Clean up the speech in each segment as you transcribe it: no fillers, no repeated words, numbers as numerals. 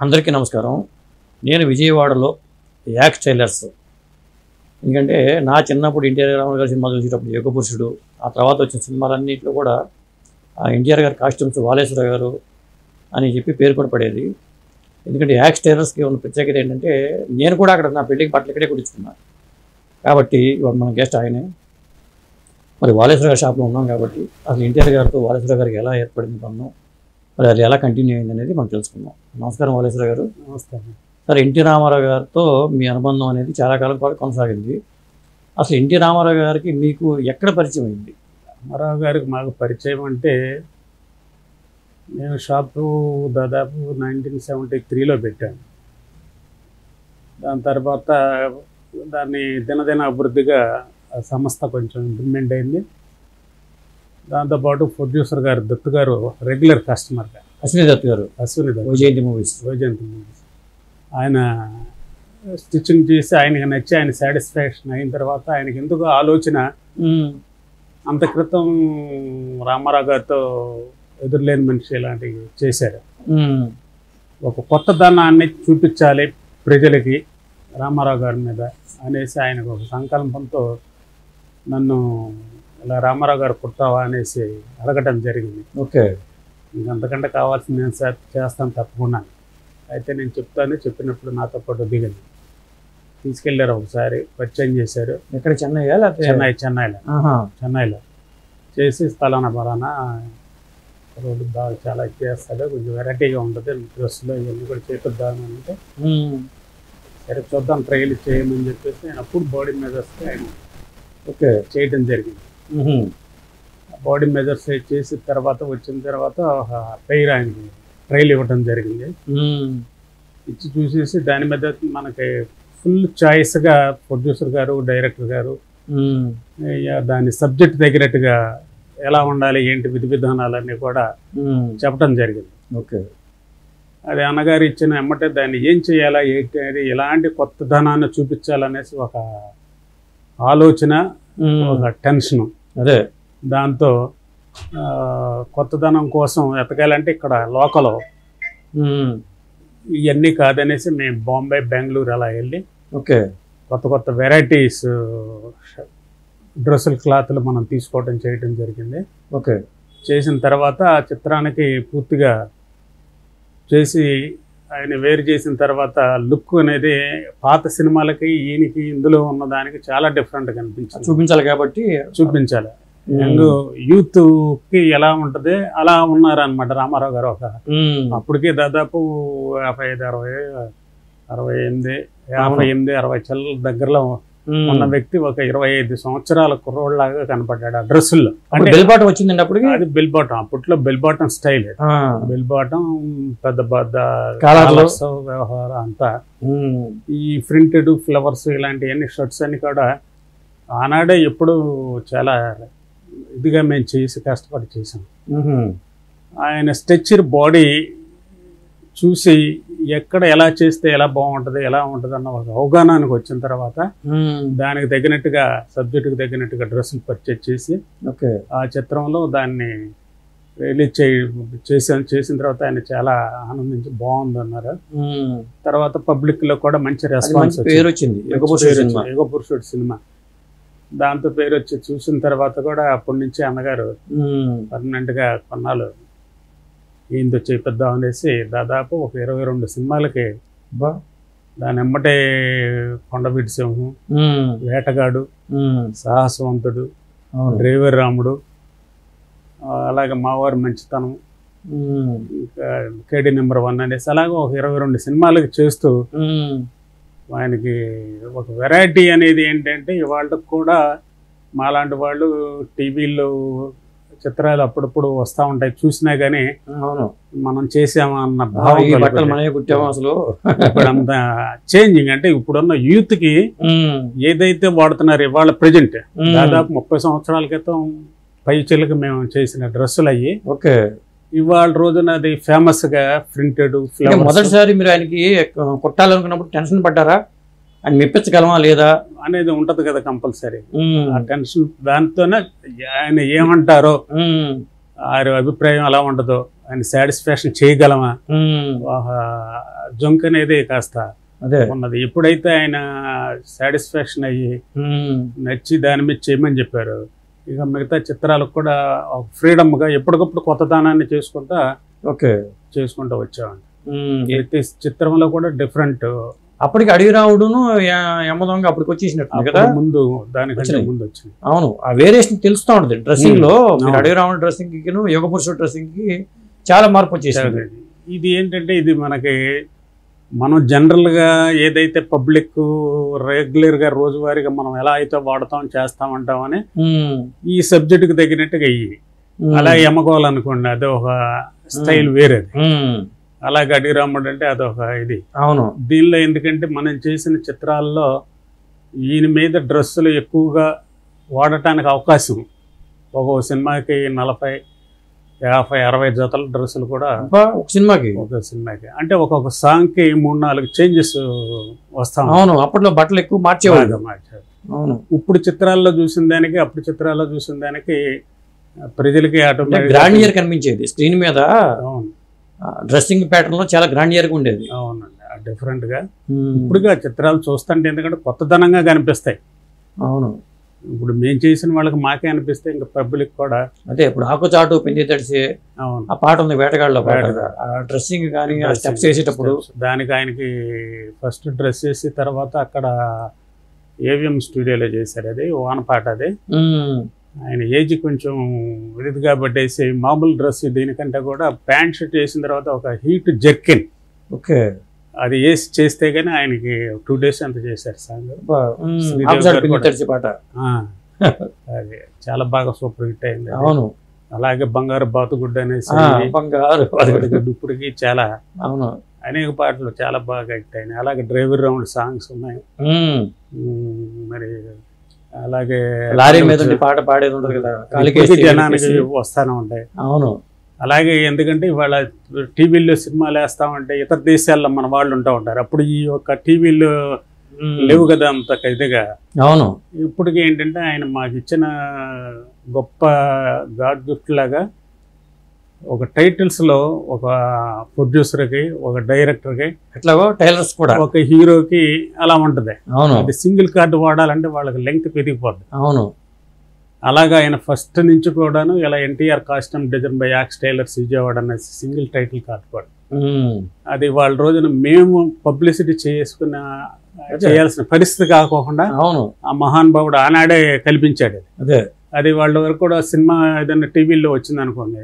అందరికీ నమస్కారం. నేను విజయవాడలో యాక్స్ టైలర్స్. ఎందుకంటే నా చిన్నప్పుడు ఎన్టీఆర్ రామారావు గారి సినిమా చూసేటప్పుడు యుగపురుషుడు, ఆ తర్వాత వచ్చిన సినిమాలన్నింటిలో కూడా ఎన్టీఆర్ గారి కాస్ట్యూమ్స్ వాలేశ్వర గారు అని చెప్పి పేరు కూడా పడేది. ఎందుకంటే యాక్స్ టైలర్స్కి ఉన్న ప్రత్యేకత ఏంటంటే నేను కూడా అక్కడ నా పెళ్ళికి బట్టలు ఇక్కడే కుట్టించుకున్నాను కాబట్టి ఇవాళ మన గెస్ట్ ఆయనే. మరి వాలేశ్వర గారి షాప్లో ఉన్నాం కాబట్టి అసలు ఎన్టీఆర్ గారితో వాలేశ్వర గారికి ఎలా ఏర్పడింది పన్ను, మరి అది ఎలా కంటిన్యూ అయింది అనేది మనం తెలుసుకుందాం. నమస్కారం వాలేశ్వర గారు. నమస్కారం సార్, ఎన్టీ రామారావు గారితో మీ అనుబంధం అనేది చాలా కాలం పాటు కొనసాగింది. అసలు ఎన్టీ రామారావు గారికి మీకు ఎక్కడ పరిచయం అయింది? రామారావు గారికి మాకు పరిచయం అంటే నేను షాపు దాదాపు 1973లో పెట్టాను. దాని తర్వాత దాన్ని దినదిన అభివృద్ధిగా సంస్థ కొంచెం ఇంప్రూవ్మెంట్ అయింది. దాంతోపాటు ప్రొడ్యూసర్ గారు దత్తు గారు రెగ్యులర్ కస్టమర్గా, అశ్విని దత్ గారు, వైజయంతి మూవీస్. ఆయన స్టిచ్చింగ్ చేసి ఆయనకి నచ్చి ఆయన సాటిస్ఫాక్షన్ అయిన తర్వాత ఆయనకి ఎందుకు ఆలోచన అంత క్రితం రామారావు గారితో ఎదురులేని మనిషి ఇలాంటివి చేశారు. ఒక కొత్త దానాన్ని చూపించాలి ప్రజలకి రామారావు గారి మీద అనేసి ఆయనకు ఒక సంకల్పంతో నన్ను ఇలా రామారావు గారు కుడతావా అనేసి అడగటం జరిగింది. ఓకే, ఇంకంతకంటే కావాల్సింది నేను సార్ చేస్తాను తప్పకుండా. అయితే నేను చెప్తాను, చెప్పినప్పుడు నాతో పాటు దిగింది, తీసుకెళ్ళారు, ఒకసారి పరిచయం చేశారు. ఎక్కడ? చెన్నైలో చేసి స్థలాన బలానా రోడ్డు బాగా చాలా చేస్తాడు, కొంచెం వెరైటీగా ఉంటుంది డ్రెస్సులో ఇవన్నీ కూడా చేపిద్దామని అంటే సరే చూద్దాం ట్రైల్ చేయమని చెప్పేసి నేను అప్పుడు బాడీ మెజర్స్ ఆయన ఓకే చేయడం జరిగింది. బాడీ మెజర్స్ చేసిన తర్వాత వచ్చిన తర్వాత ఒక పెయిర్ ఆయనకి ట్రైల్ ఇవ్వడం జరిగింది. ఇచ్చి చూసేసి దాని మీద మనకి ఫుల్ చాయిస్గా ప్రొడ్యూసర్ గారు, డైరెక్టర్ గారు దాని సబ్జెక్ట్ తగినట్టుగా ఎలా ఉండాలి ఏంటి విధి విధానాలన్నీ కూడా చెప్పడం జరిగింది. ఓకే, అది అన్నగారు ఇచ్చిన ఎమ్మటే దాన్ని ఏం చేయాలా ఏంటి అనేది ఎలాంటి కొత్త ధనాన్ని చూపించాలనేసి ఒక ఆలోచన, ఒక టెన్షను. అదే దాంతో కొత్తదనం కోసం ఎతకాలంటే ఇక్కడ లోకల్ ఇవన్నీ కాదనేసి మేము బాంబే, బెంగళూరు అలా వెళ్ళి ఓకే కొత్త కొత్త వెరైటీస్ డ్రెస్సుల క్లాత్లు మనం తీసుకోవడం చేయడం జరిగింది. ఓకే, చేసిన తర్వాత ఆ చిత్రానికి పూర్తిగా చేసి ఆయన వేరు చేసిన తర్వాత లుక్ అనేది పాత సినిమాలకి ఈయనకి ఇందులో ఉన్నదానికి చాలా డిఫరెంట్గా అనిపించింది. చూపించాలి కాబట్టి చూపించాలి. యంగ్ యూత్ కి ఎలా ఉంటది అలా ఉన్నారనమాట రామారావు గారు. ఒక అప్పటికి దాదాపు 55, 68, 60 చల్ల దగ్గరలో ఉన్న వ్యక్తి ఒక 25 సంవత్సరాల కుర్రోడ్లాగా కనపడ్డాడు ఆ డ్రెస్సుల్లో. అంటే బెల్ బాటం వచ్చిందండి అప్పటికి. అది బెల్ బాటం, అప్పట్లో bell bottom style. Bell bottom పెద్ద పెద్ద వ్యవహారం అంతా. ఈ ప్రింటెడ్ ఫ్లవర్స్ ఇలాంటి షర్ట్స్ అన్ని కూడా ఆనాడే ఎప్పుడు చాలా ఇదిగా మేము చేసి కష్టపడి చేసాం. ఆయన స్ట్రెచర్ బాడీ చూసి ఎక్కడ ఎలా చేస్తే ఎలా బాగుంటుంది, ఎలా ఉంటుంది అన్న ఒక అవగాహనకు వచ్చిన తర్వాత దానికి తగినట్టుగా సబ్జెక్టుకి తగినట్టుగా డ్రెస్సులు పర్చేజ్ చేసి ఆ చిత్రంలో దాన్ని రిలీజ్ చేసిన తర్వాత ఆయన చాలా ఆనందించి బాగుంది అన్నారు. తర్వాత పబ్లిక్ లో కూడా మంచి రెస్పాన్స్ వచ్చింది. యుగపురుషుడు సినిమా దాంతో పేరు వచ్చి చూసిన తర్వాత కూడా అప్పటి నుంచి అన్నగారు పర్మనెంట్గా కొన్నాళ్ళు ఈయనతో చేపిద్దాం అనేసి దాదాపు ఒక 22 సినిమాలకి దాని ఎమ్మటే కొండవీటి సింహం, వేటగాడు, సాహసవంతుడు, డ్రైవర్ రాముడు, అలాగే మావారి మంచితనం, ఇంకా కేడీ నెంబర్ 1 అనేసి అలాగే ఒక 22 సినిమాలకి చేస్తూ ఆయనకి ఒక వెరైటీ అనేది ఏంటంటే ఇవాళ కూడా మాలాంటి వాళ్ళు టీవీల్లో చిత్రాలు అప్పుడప్పుడు వస్తూ ఉంటాయి, చూసినా కానీ మనం చేసామా అన్న భావం. అసలు ఇప్పుడు అంత చేంజింగ్ అంటే ఇప్పుడున్న యూత్ కి ఏదైతే వాడుతున్నారు ఇవాళ ప్రజెంట్ దాదాపు 30 సంవత్సరాల క్రితం పై చెల్లికి మేము చేసిన డ్రెస్సులు అయ్యి ఇవాళ రోజున అది ఫేమస్ గా ప్రింటెడ్. మొదటిసారి మీరు ఆయనకి కొట్టాలనుకున్నప్పుడు టెన్షన్ పడ్డారా? ఆయన మెప్పించగలమా లేదా అనేది ఉంటది కదా కంపల్సరీ. ఆ టెన్షన్ దాంతోనే ఆయన ఏమంటారో ఆయన అభిప్రాయం ఎలా ఉండదో ఆయన సాటిస్ఫాక్షన్ చేయగలమా, జంక్ అనేది కాస్త ఉన్నది. ఎప్పుడైతే ఆయన సాటిస్ఫాక్షన్ అయ్యి నచ్చి దాని మీద చేయమని చెప్పారు, ఇక మిగతా చిత్రాలకు కూడా ఫ్రీడమ్గా ఎప్పటికప్పుడు కొత్తదానాన్ని చేసుకుంటూ వచ్చామండి. ప్రతి చిత్రంలో కూడా డిఫరెంట్. అప్పటికి అడవి రావుడును యమదొంగ అప్పటికి వచ్చేసినట్టు కదా, ముందు దానికంటే ముందు వచ్చింది. అవును, ఆ వేరియేషన్ తెలుస్తూ ఉంటుంది డ్రెస్సింగ్ లో. అడవి రావుడు డ్రెస్సింగ్ కి యుగ పురుషుడు డ్రెస్సింగ్ కి చాలా మార్పు వచ్చేసింది. ఇది ఏంటంటే ఇది మనకి మనం జనరల్గా ఏదైతే పబ్లిక్ రెగ్యులర్గా రోజువారీగా మనం ఎలా అయితే వాడతాం చేస్తామంటామని ఈ సబ్జెక్టుకి తగినట్టుగా అయ్యి అలా ఎమ్మకోవాలనుకోండి, అది ఒక స్టైల్ వేరేది. అలాగే అడిగిరాముడు అంటే అదొక ఇది. అవును, దీనిలో ఎందుకంటే మనం చేసిన చిత్రాల్లో ఈయన మీద డ్రెస్సులు ఎక్కువగా వాడటానికి అవకాశం. ఒక సినిమాకి 40, 50, 60 జతల డ్రెస్సులు కూడా ఒక సినిమాకి అంటే ఒక్కొక్క సాంగ్కి 3-4 చేంజెస్ వస్తాం. అవును, అప్పట్లో బట్టలు ఎక్కువ మార్చేవాళ్ళు. అవును, ఇప్పుడు చిత్రాల్లో చూసిన దానికి అప్పుడు చిత్రాల్లో చూసిన దానికి ప్రజలకి ఆటోమేటిక్ గ్రాండియర్ కనిపించేది స్క్రీన్ మీద. అవును, డ్రెస్సింగ్ ప్యాటర్న్ లో చాలా గ్రాండియర్గా ఉండేది. అవునండి, డిఫరెంట్ గా. ఇప్పుడుగా చిత్రాలు చూస్తుంటే ఎందుకంటే కొత్తదనంగా కనిపిస్తాయి. అవును, ఇప్పుడు మేము చేసిన వాళ్ళకి మాకే అనిపిస్తే ఇంకా పబ్లిక్ కూడా అదే. ఇప్పుడు ఆకుచాటు పిండి తడిసి ఆ పాట ఉంది వేటగాళ్ళలో, డ్రెస్సింగ్ కానీ స్టెప్స్ వేసేటప్పుడు దానికి ఆయనకి ఫస్ట్ డ్రెస్ వేసి తర్వాత అక్కడ ఏవిఎం స్టూడియోలో చేశారు. అది వానపాట. అది ఆయన ఏజ్ కొంచెం ఇది కాబట్టేసి మామూలు డ్రెస్ దీనికంటే కూడా ప్యాంట్ షర్ట్ వేసిన తర్వాత ఒక హీట్ జర్కిన్ అది వేసి చేస్తే గానీ ఆయనకి 2 days అంత చేశారు సాంగ్. పాట అది చాలా బాగా సూపర్ హిట్ అయింది. అవును, అలాగే బంగారు బాతుగుడ్డ అనేసి ఇప్పటికి చాలా అనేక పాటలు చాలా బాగా హిట్ అయినాయి. అలాగే డ్రైవర్ రౌండ్ సాంగ్స్ ఉన్నాయి. మరి అలాగే లారీ మీద పాట పాడేది ఉంటుంది కదా, జనానికి వస్తానే ఉంటాయి. అవును, అలాగే ఎందుకంటే ఇవాళ టీవీల్లో సినిమాలు వేస్తామంటే ఇతర దేశాల్లో మన వాళ్ళు ఉంటా ఉంటారు. అప్పుడు ఈ యొక్క టీవీలు లేవు కదా అంత ఇదిగా. అవును, ఇప్పటికి ఏంటంటే ఆయన మాకు ఇచ్చిన గొప్ప గాడ్ గిఫ్ట్ లాగా ఒక టైటిల్స్ లో ఒక ప్రొడ్యూసర్కి, ఒక డైరెక్టర్కి, ఎట్లాగో టైలర్స్ కూడా ఒక హీరోకి అలా ఉంటుంది. అవును, అది సింగిల్ కార్డు వాడాలంటే వాళ్ళకి లెంగ్త్ పెరిగిపోద్ది. అవును, అలాగా ఆయన ఫస్ట్ నుంచి కూడాను ఇలా ఎన్టీఆర్ కాస్ట్యూమ్ డిజైన్ బై యాక్స్ టైలర్స్ విజయవాడ అనేసి సింగిల్ టైటిల్ కార్డు కూడా అది వాళ్ళ రోజున మేము పబ్లిసిటీ చేయాల్సిన పరిస్థితి కాకుండా ఆ మహానుభావుడు ఆనాడే కల్పించాడు. అది వాళ్ళ వరకు కూడా సినిమా ఏదైనా టీవీలో వచ్చింది అనుకోండి,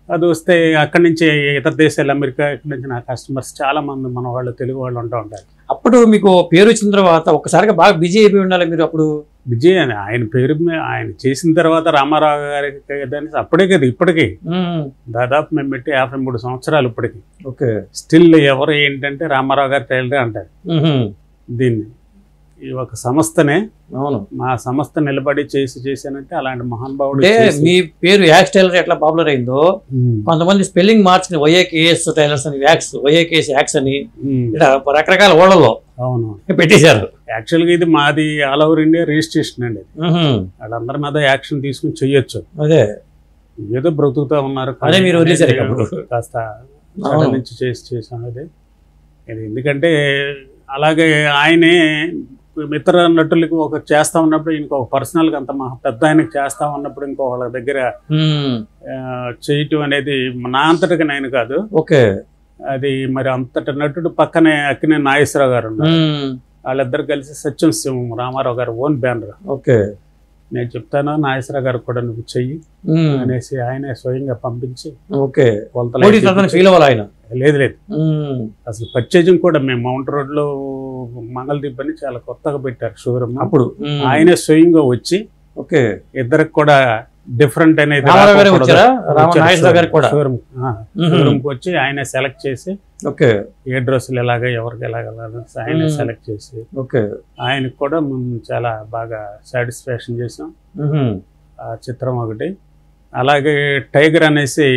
అది వస్తే అక్కడి నుంచి ఇతర దేశాలు అమెరికా ఇక్కడి నుంచి నా కస్టమర్స్ చాలా మంది మన వాళ్ళు తెలుగు వాళ్ళు ఉంటూ ఉంటారు. అప్పుడు మీకు పేరు వచ్చిన తర్వాత ఒక్కసారిగా బాగా బిజీ అయిపోయి ఉండాలి మీరు. అప్పుడు బిజీ అని ఆయన పేరు ఆయన చేసిన తర్వాత రామారావు గారికి అప్పుడే కదా ఇప్పటికీ దాదాపు మేము పెట్టి 53 సంవత్సరాలు ఇప్పటికి. స్టిల్ ఎవరు ఏంటంటే రామారావు గారి టైలరే అంటారు దీన్ని. ఈ ఒక సంస్థనే, మా సంస్థ నిలబడి చేశానంటే అలాంటి మహానుభావుడు. మీ పేరు యాక్స్ టైలర్ ఎట్లా పాపులర్ అయిందో, కొంతమంది స్పెల్లింగ్ మార్చుకుని వైఏకేఎస్ టైలర్స్ అని వైఏకేఎస్ యాక్స్ అని రకరకాల ఓళ్ళలో పెట్టేశారు. యాక్చువల్గా ఇది మాది ఆల్ ఓవర్ ఇండియా రిజిస్ట్రేషన్ అండి. వాళ్ళందరి మీద యాక్షన్ తీసుకుని చెయ్యొచ్చు. అదే ఏదో బ్రతుకుతా ఉన్నారు. అదే మీరు కాస్త నుంచి చేసాం. అది ఎందుకంటే అలాగే ఆయనే ఇతర నటులకి ఒక చేస్తా ఉన్నప్పుడు ఇంకొక పర్సనల్గా అంత పెద్ద ఆయనకి చేస్తా ఉన్నప్పుడు ఇంకో వాళ్ళ దగ్గర చేయటం అనేది నా అంతటికి నేను కాదు. అది మరి అంతటి నటుడు పక్కనే అక్కినే నాగేశ్వరరావు గారు ఉన్నారు. వాళ్ళిద్దరు కలిసి సత్యం సింహం రామారావు గారు ఓన్ బ్యానర్. నేను చెప్తాను నాగేశ్వరరావు గారు కూడా నువ్వు చెయ్యి అనేసి ఆయన స్వయంగా పంపించి లేదు అసలు పర్చేజింగ్ కూడా మేము మౌంట్ రోడ్ లో మంగళదీప్ అని చాలా కొత్తగా పెట్టారు షోరూమ్. అప్పుడు ఆయనే స్వయంగా వచ్చి ఇద్దరికి కూడా డిఫరెంట్ అనేది షోరూమ్ కి వచ్చి ఆయన సెలెక్ట్ చేసి ఏ డ్రెస్సులు ఎలాగా ఎవరికి ఎలాగా ఆయన సెలెక్ట్ చేసి ఆయనకు కూడా మేము చాలా బాగా సాటిస్ఫాక్షన్ చేసాం ఆ చిత్రం ఒకటి. అలాగే టైగర్ అనేసి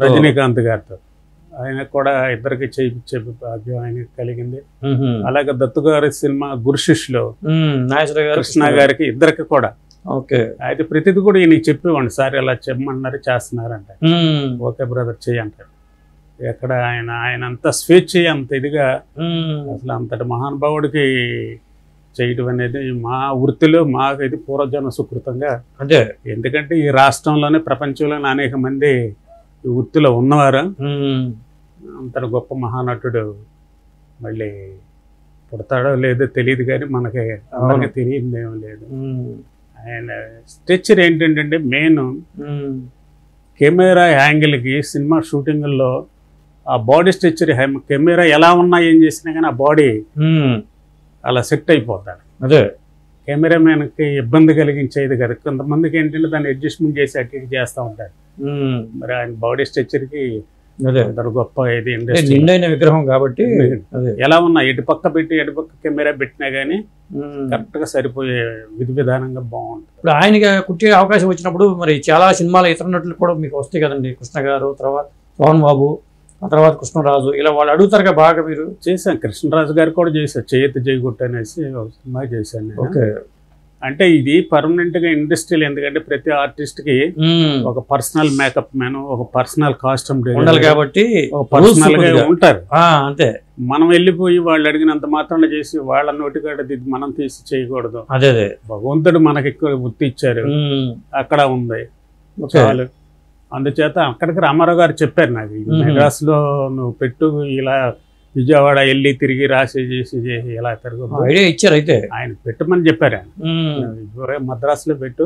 రజనీకాంత్ గారితో ఆయన కూడా ఇద్దరికి చేయించే భాగ్యం ఆయనకి కలిగింది. అలాగే దత్తు గారి సినిమా గురుశిష్లో కృష్ణ గారికి ఇద్దరికి కూడా ఓకే. అయితే ప్రతిదీ కూడా ఈయన చెప్పేవాడిని, సార్ ఇలా చెప్పమన్నారు చేస్తున్నారంట. ఓకే బ్రదర్ చేయంటారు. ఎక్కడ ఆయన అంత స్వేచ్ఛ, అంత ఇదిగా అసలు అంతటి మహానుభావుడికి చేయటం అనేది మా వృత్తిలో మాకు ఇది పూర్వజన్మ సుకృతంగా. అదే, ఎందుకంటే ఈ రాష్ట్రంలోనే ప్రపంచంలోనే అనేక మంది ఈ వృత్తిలో ఉన్నవారు. అంతటి గొప్ప మహానటుడు మళ్ళీ పుడతాడో లేదో తెలియదు, కానీ మనకి అందరికీ తెలియదు ఏం లేదు. ఆయన స్ట్రక్చర్ ఏంటంటే మెయిన్ కెమెరా యాంగిల్కి సినిమా షూటింగ్లో ఆ బాడీ స్ట్రక్చర్, కెమెరా ఎలా ఉన్నా ఏం చేసినా కానీ ఆ బాడీ అలా సెట్ అయిపోతాడు. అదే కెమెరామెన్కి ఇబ్బంది కలిగించేది కదా. కొంతమందికి ఏంటంటే దాన్ని అడ్జస్ట్మెంట్ చేసి అటు చేస్తూ ఉంటారు. మరి ఆయన బాడీ స్ట్రక్చర్కి గొప్ప ఇది ఇండస్ట్రీ విగ్రహం కాబట్టి ఎలా ఉన్నా ఎటు పక్క పెట్టి ఎటు పక్క కెమెరా పెట్టినా కానీ కరెక్ట్గా సరిపోయే విధి విధానంగా బాగుంటుంది. ఇప్పుడు ఆయనకి కుట్టే అవకాశం వచ్చినప్పుడు మరి చాలా సినిమాలు ఇతర నటులు కూడా మీకు వస్తాయి కదండి. కృష్ణ గారు, తర్వాత సోహన్ బాబు, ఆ తర్వాత కృష్ణరాజు, ఇలా వాళ్ళు అడుగుతారుగా బాగా. మీరు చేశాను, కృష్ణరాజు గారు కూడా చేశారు, చేయత జయగుట్ట అనేసి ఒక సినిమా చేశాను. ఓకే. అంటే ఇది పర్మనెంట్ గా ఇండస్ట్రీలో, ఎందుకంటే ప్రతి ఆర్టిస్ట్ కి ఒక పర్సనల్ మేకప్ మ్యాన్, ఒక పర్సనల్ కాస్ట్యూమ్ ఉండాలి కాబట్టి పర్సనల్ గా ఉంటారు. అంతే, మనం వెళ్ళిపోయి వాళ్ళు అడిగినంత మాత్రాన చేసి వాళ్ళ నోటికాడ మనం తీసి చేయకూడదు. అదే భగవంతుడు మనకి ఎక్కువ గుర్తు ఇచ్చారు, అక్కడ ఉంది చాలు. అందుచేత అక్కడికి రామారావు గారు చెప్పారు నాకు, మెడ్రాస్ లో నువ్వు పెట్టు, ఇలా విజయవాడ వెళ్ళి తిరిగి రాసి చేసి ఇలా తిరగదు ఇచ్చారు. అయితే ఆయన పెట్టమని చెప్పారు. ఆయన మద్రాసులో పెట్టు,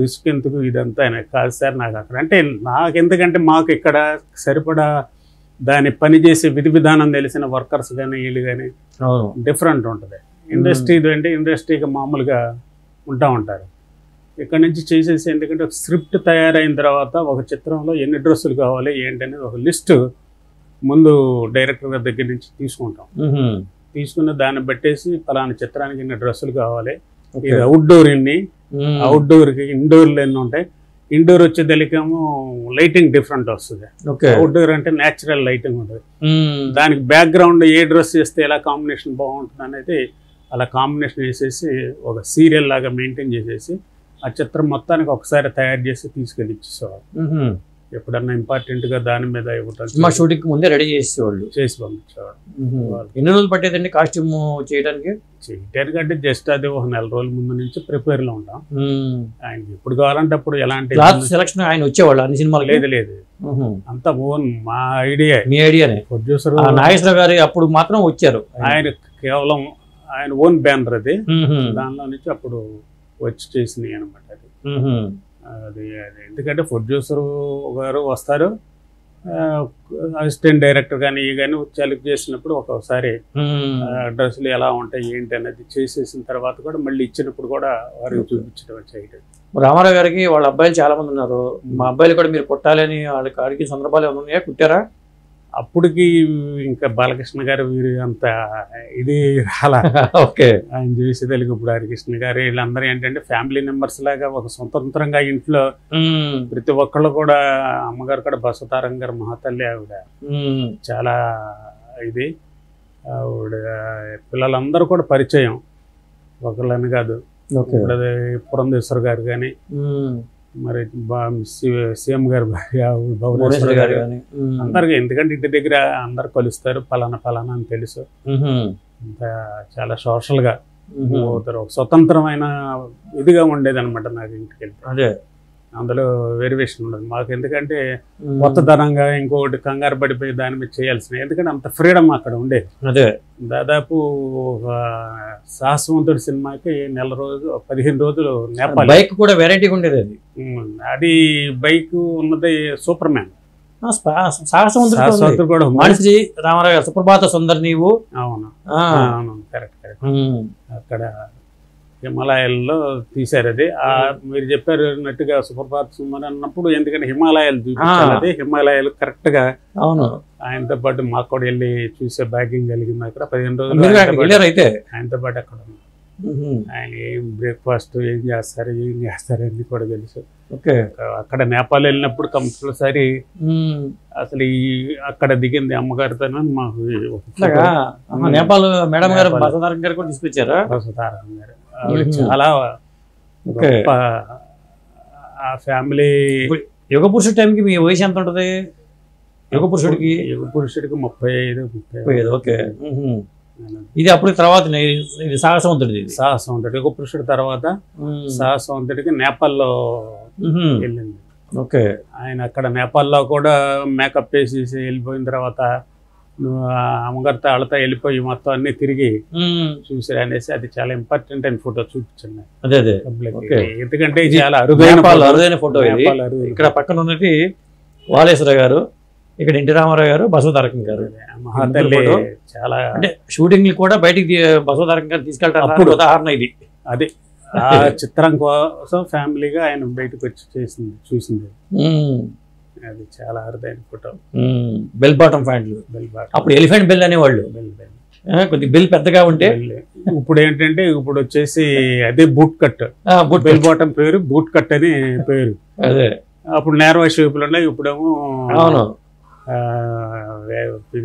రిస్క్ ఎందుకు ఇదంతా. ఆయన కాదు సార్ నాకు అక్కడ అంటే నాకు ఎందుకంటే మాకు ఇక్కడ సరిపడా దాన్ని పనిచేసే విధి విధానం తెలిసిన వర్కర్స్ కానీ వీళ్ళు కానీ డిఫరెంట్ ఉంటుంది. ఇండస్ట్రీ అంటే ఇండస్ట్రీకి మామూలుగా ఉంటారు. ఇక్కడ నుంచి చేసేసి, ఎందుకంటే ఒక స్క్రిప్ట్ తయారైన తర్వాత ఒక చిత్రంలో ఎన్ని డ్రెస్సులు కావాలి ఏంటనేది ఒక లిస్టు ముందు డైరెక్టర్ గారి దగ్గర నుంచి తీసుకుంటాం. తీసుకున్న దాన్ని బట్టేసి ఫలానా చిత్రానికి ఇన్ని డ్రెస్సులు కావాలి, ఇది అవుట్డోర్ ఇన్ని, అవుట్డోర్కి ఇండోర్లు ఎన్ని ఉంటాయి. ఇండోర్ వచ్చేదలికేమో లైటింగ్ డిఫరెంట్ వస్తుంది. అవుట్డోర్ అంటే న్యాచురల్ లైటింగ్ ఉంటుంది. దానికి బ్యాక్గ్రౌండ్ ఏ డ్రెస్ వేస్తే ఎలా కాంబినేషన్ బాగుంటుంది అనేది అలా కాంబినేషన్ వేసేసి ఒక సీరియల్ లాగా మెయింటైన్ చేసేసి ఆ చిత్రం మొత్తానికి ఒకసారి తయారు చేసి తీసుకెళ్ళి ఇచ్చేసేవాళ్ళు. ఎప్పుడన్నా ఇంపార్టెంట్ గా దాని మీద సినిమా షూటింగ్ ముందే రెడీ చేసేవాళ్ళు, చేసి పంపించేవాళ్ళు. ఎన్ని రోజులు పట్టేదండి కాస్ట్యూమ్ చేయడానికి? అంటే జస్ట్ అది ఒక 4 రోజుల ముందు నుంచి ప్రిపేర్ లో ఉంటాం. ఆయన ఎప్పుడు కావాలంటే అప్పుడు ఎలాంటి సెలక్షన్ ఆయన వచ్చేవాళ్ళు అన్ని సినిమాలు? లేదు, అంతా ఓన్ మా ఐడియా. మీ ఐడియానే? ప్రొడ్యూసర్ నాగేశ్వరరావు గారు అప్పుడు మాత్రం వచ్చారు. ఆయన కేవలం ఆయన ఓన్ బ్యానర్ అది, దానిలో నుంచి అప్పుడు వచ్చి చేసినాయి అనమాట. అది ఎందుకంటే ప్రొడ్యూసర్ గారు వస్తారు, అసిస్టెంట్ డైరెక్టర్ కానీ సెలెక్ట్ చేసినప్పుడు ఒక్కొక్కసారి డ్రెస్సులు ఎలా ఉంటాయి ఏంటి అనేది చేసేసిన తర్వాత కూడా మళ్ళీ ఇచ్చినప్పుడు కూడా వారికి చూపించడం చేయడం. రామారావు గారికి వాళ్ళ అబ్బాయిలు చాలా మంది ఉన్నారు. మా అబ్బాయిలు కూడా మీరు కుట్టాలని వాళ్ళకి అడిగిన సందర్భాలు ఏమైనా ఉన్నాయా? కుట్టారా? అప్పటికి ఇంకా బాలకృష్ణ గారు వీరు అంత ఇది రాలా. ఓకే. ఆయన చేసేదానికి ఇప్పుడు హరికృష్ణ గారు వీళ్ళందరూ ఏంటంటే ఫ్యామిలీ మెంబర్స్ లాగా ఒక స్వతంత్రంగా ఇంట్లో ప్రతి ఒక్కళ్ళు కూడా, అమ్మగారు కూడా బసవతారం గారు మహాతల్లి, ఆవిడ చాలా ఇది, ఆవిడ పిల్లలందరూ కూడా పరిచయం, ఒకళ్ళని కాదు. పురంధేశ్వర్ గారు కానీ, మరి సీఎం గారు భార్య భువనేశ్వర్ గారు అందరికి, ఎందుకంటే ఇంటి దగ్గర అందరు కలుస్తారు, ఫలానా అని తెలుసు. చాలా సోషల్ గా ఒక స్వతంత్రమైన ఇదిగా ఉండేది అనమాట నాకు ఇంటికి వెళ్తే. అదే, అందులో వేరియేషన్ ఉండదు మాకు. ఎందుకంటే కొత్తదనంగా ఇంకొకటి కంగారు పడిపోయి దాని మీద చేయాల్సిన, ఎందుకంటే అంత ఫ్రీడమ్ అక్కడ ఉండేది. అదే, దాదాపు సాహసవంతుడి సినిమాకి 15 రోజులు నేపాల్. బైక్ కూడా వెరైటీగా ఉండేది. అది బైక్ ఉన్నది సూపర్ మ్యాన్. సాహసవంతుడు కూడా మనిషి రామారావు గారు సుప్రభాత సుందర్ నీవు. అవును, కరెక్ట్. అక్కడ హిమాలయాల్లో తీశారు అది. మీరు చెప్పారు నట్టుగా సుప్రభాత సుందర్ అన్నప్పుడు, ఎందుకంటే హిమాలయాలు చూపించాలి, అది హిమాలయాలు కరెక్ట్ గా. అవును, ఆయనతో పాటు మాకు కూడా వెళ్ళి చూసే భాగ్యం కలిగింది. అక్కడ 15 రోజులు ఆయనతో పాటు అక్కడ ఆయన ఏం బ్రేక్ఫాస్ట్ ఏం చేస్తారు అన్ని కూడా తెలుసు. అక్కడ నేపాల్ వెళ్ళినప్పుడు కంపల్సరీ అసలు అక్కడ దిగింది అమ్మగారితో మాకు. నేపాల్ మేడం గారు బసవతారం గారు కూడా తీసుకొచ్చారా? బసవతారం గారు చాలా ఓకే. గొప్ప ఆ ఫ్యామిలీ. యుగ పురుషుడి టైంకి మీ వయసు ఎంత ఉంటుంది? యుగ పురుషుడికి 35. ఓకే. ఇది అప్పుడు తర్వాత ఇది సాహసవంతుడిది. సాహసవంతుడు యుగ పురుషుడి తర్వాత సాహసవంతుడికి నేపాల్లో వెళ్ళింది. ఓకే. ఆయన అక్కడ నేపాల్లో కూడా మేకప్ వేసేసి వెళ్ళిపోయిన తర్వాత అమ్మగారితో వాళ్ళతో వెళ్ళిపోయి మొత్తం అన్ని తిరిగి చూసారు అనేసి అది చాలా ఇంపార్టెంట్ అయిన ఫోటో చూపించండి. అదే ఎందుకంటే చాలా అరుదైన ఫోటో. ఇక్కడ పక్కన ఉన్నది వాలేశ్వర గారు, ఇక్కడ ఎన్టీ రామారావు గారు, బసవతారకం గారు. మహాతల్లి చాలా అంటే షూటింగ్ కూడా బయటికి బసవతారకం గారు తీసుకెళ్తారు. ఉదాహరణ ఇది. అదే ఆ చిత్రం కోసం ఫ్యామిలీగా ఆయన బయటకు వచ్చి చూసింది. అది చాలా అరుదైన ఫోటో. బెల్ బాటమ్ ప్యాంట్లు. అప్పుడు ఎలిఫెంట్ బెల్ అనేవాళ్ళు. కొద్దిగా బెల్ పెద్దగా ఉంటే. ఇప్పుడు ఏంటంటే ఇప్పుడు వచ్చేసి అదే బూట్ కట్. బెల్ బాటమ్ పేరు బూట్ కట్ అని పేరు. అదే అప్పుడు నేర్వా షేపులు ఉన్నాయి. ఇప్పుడేమో అవును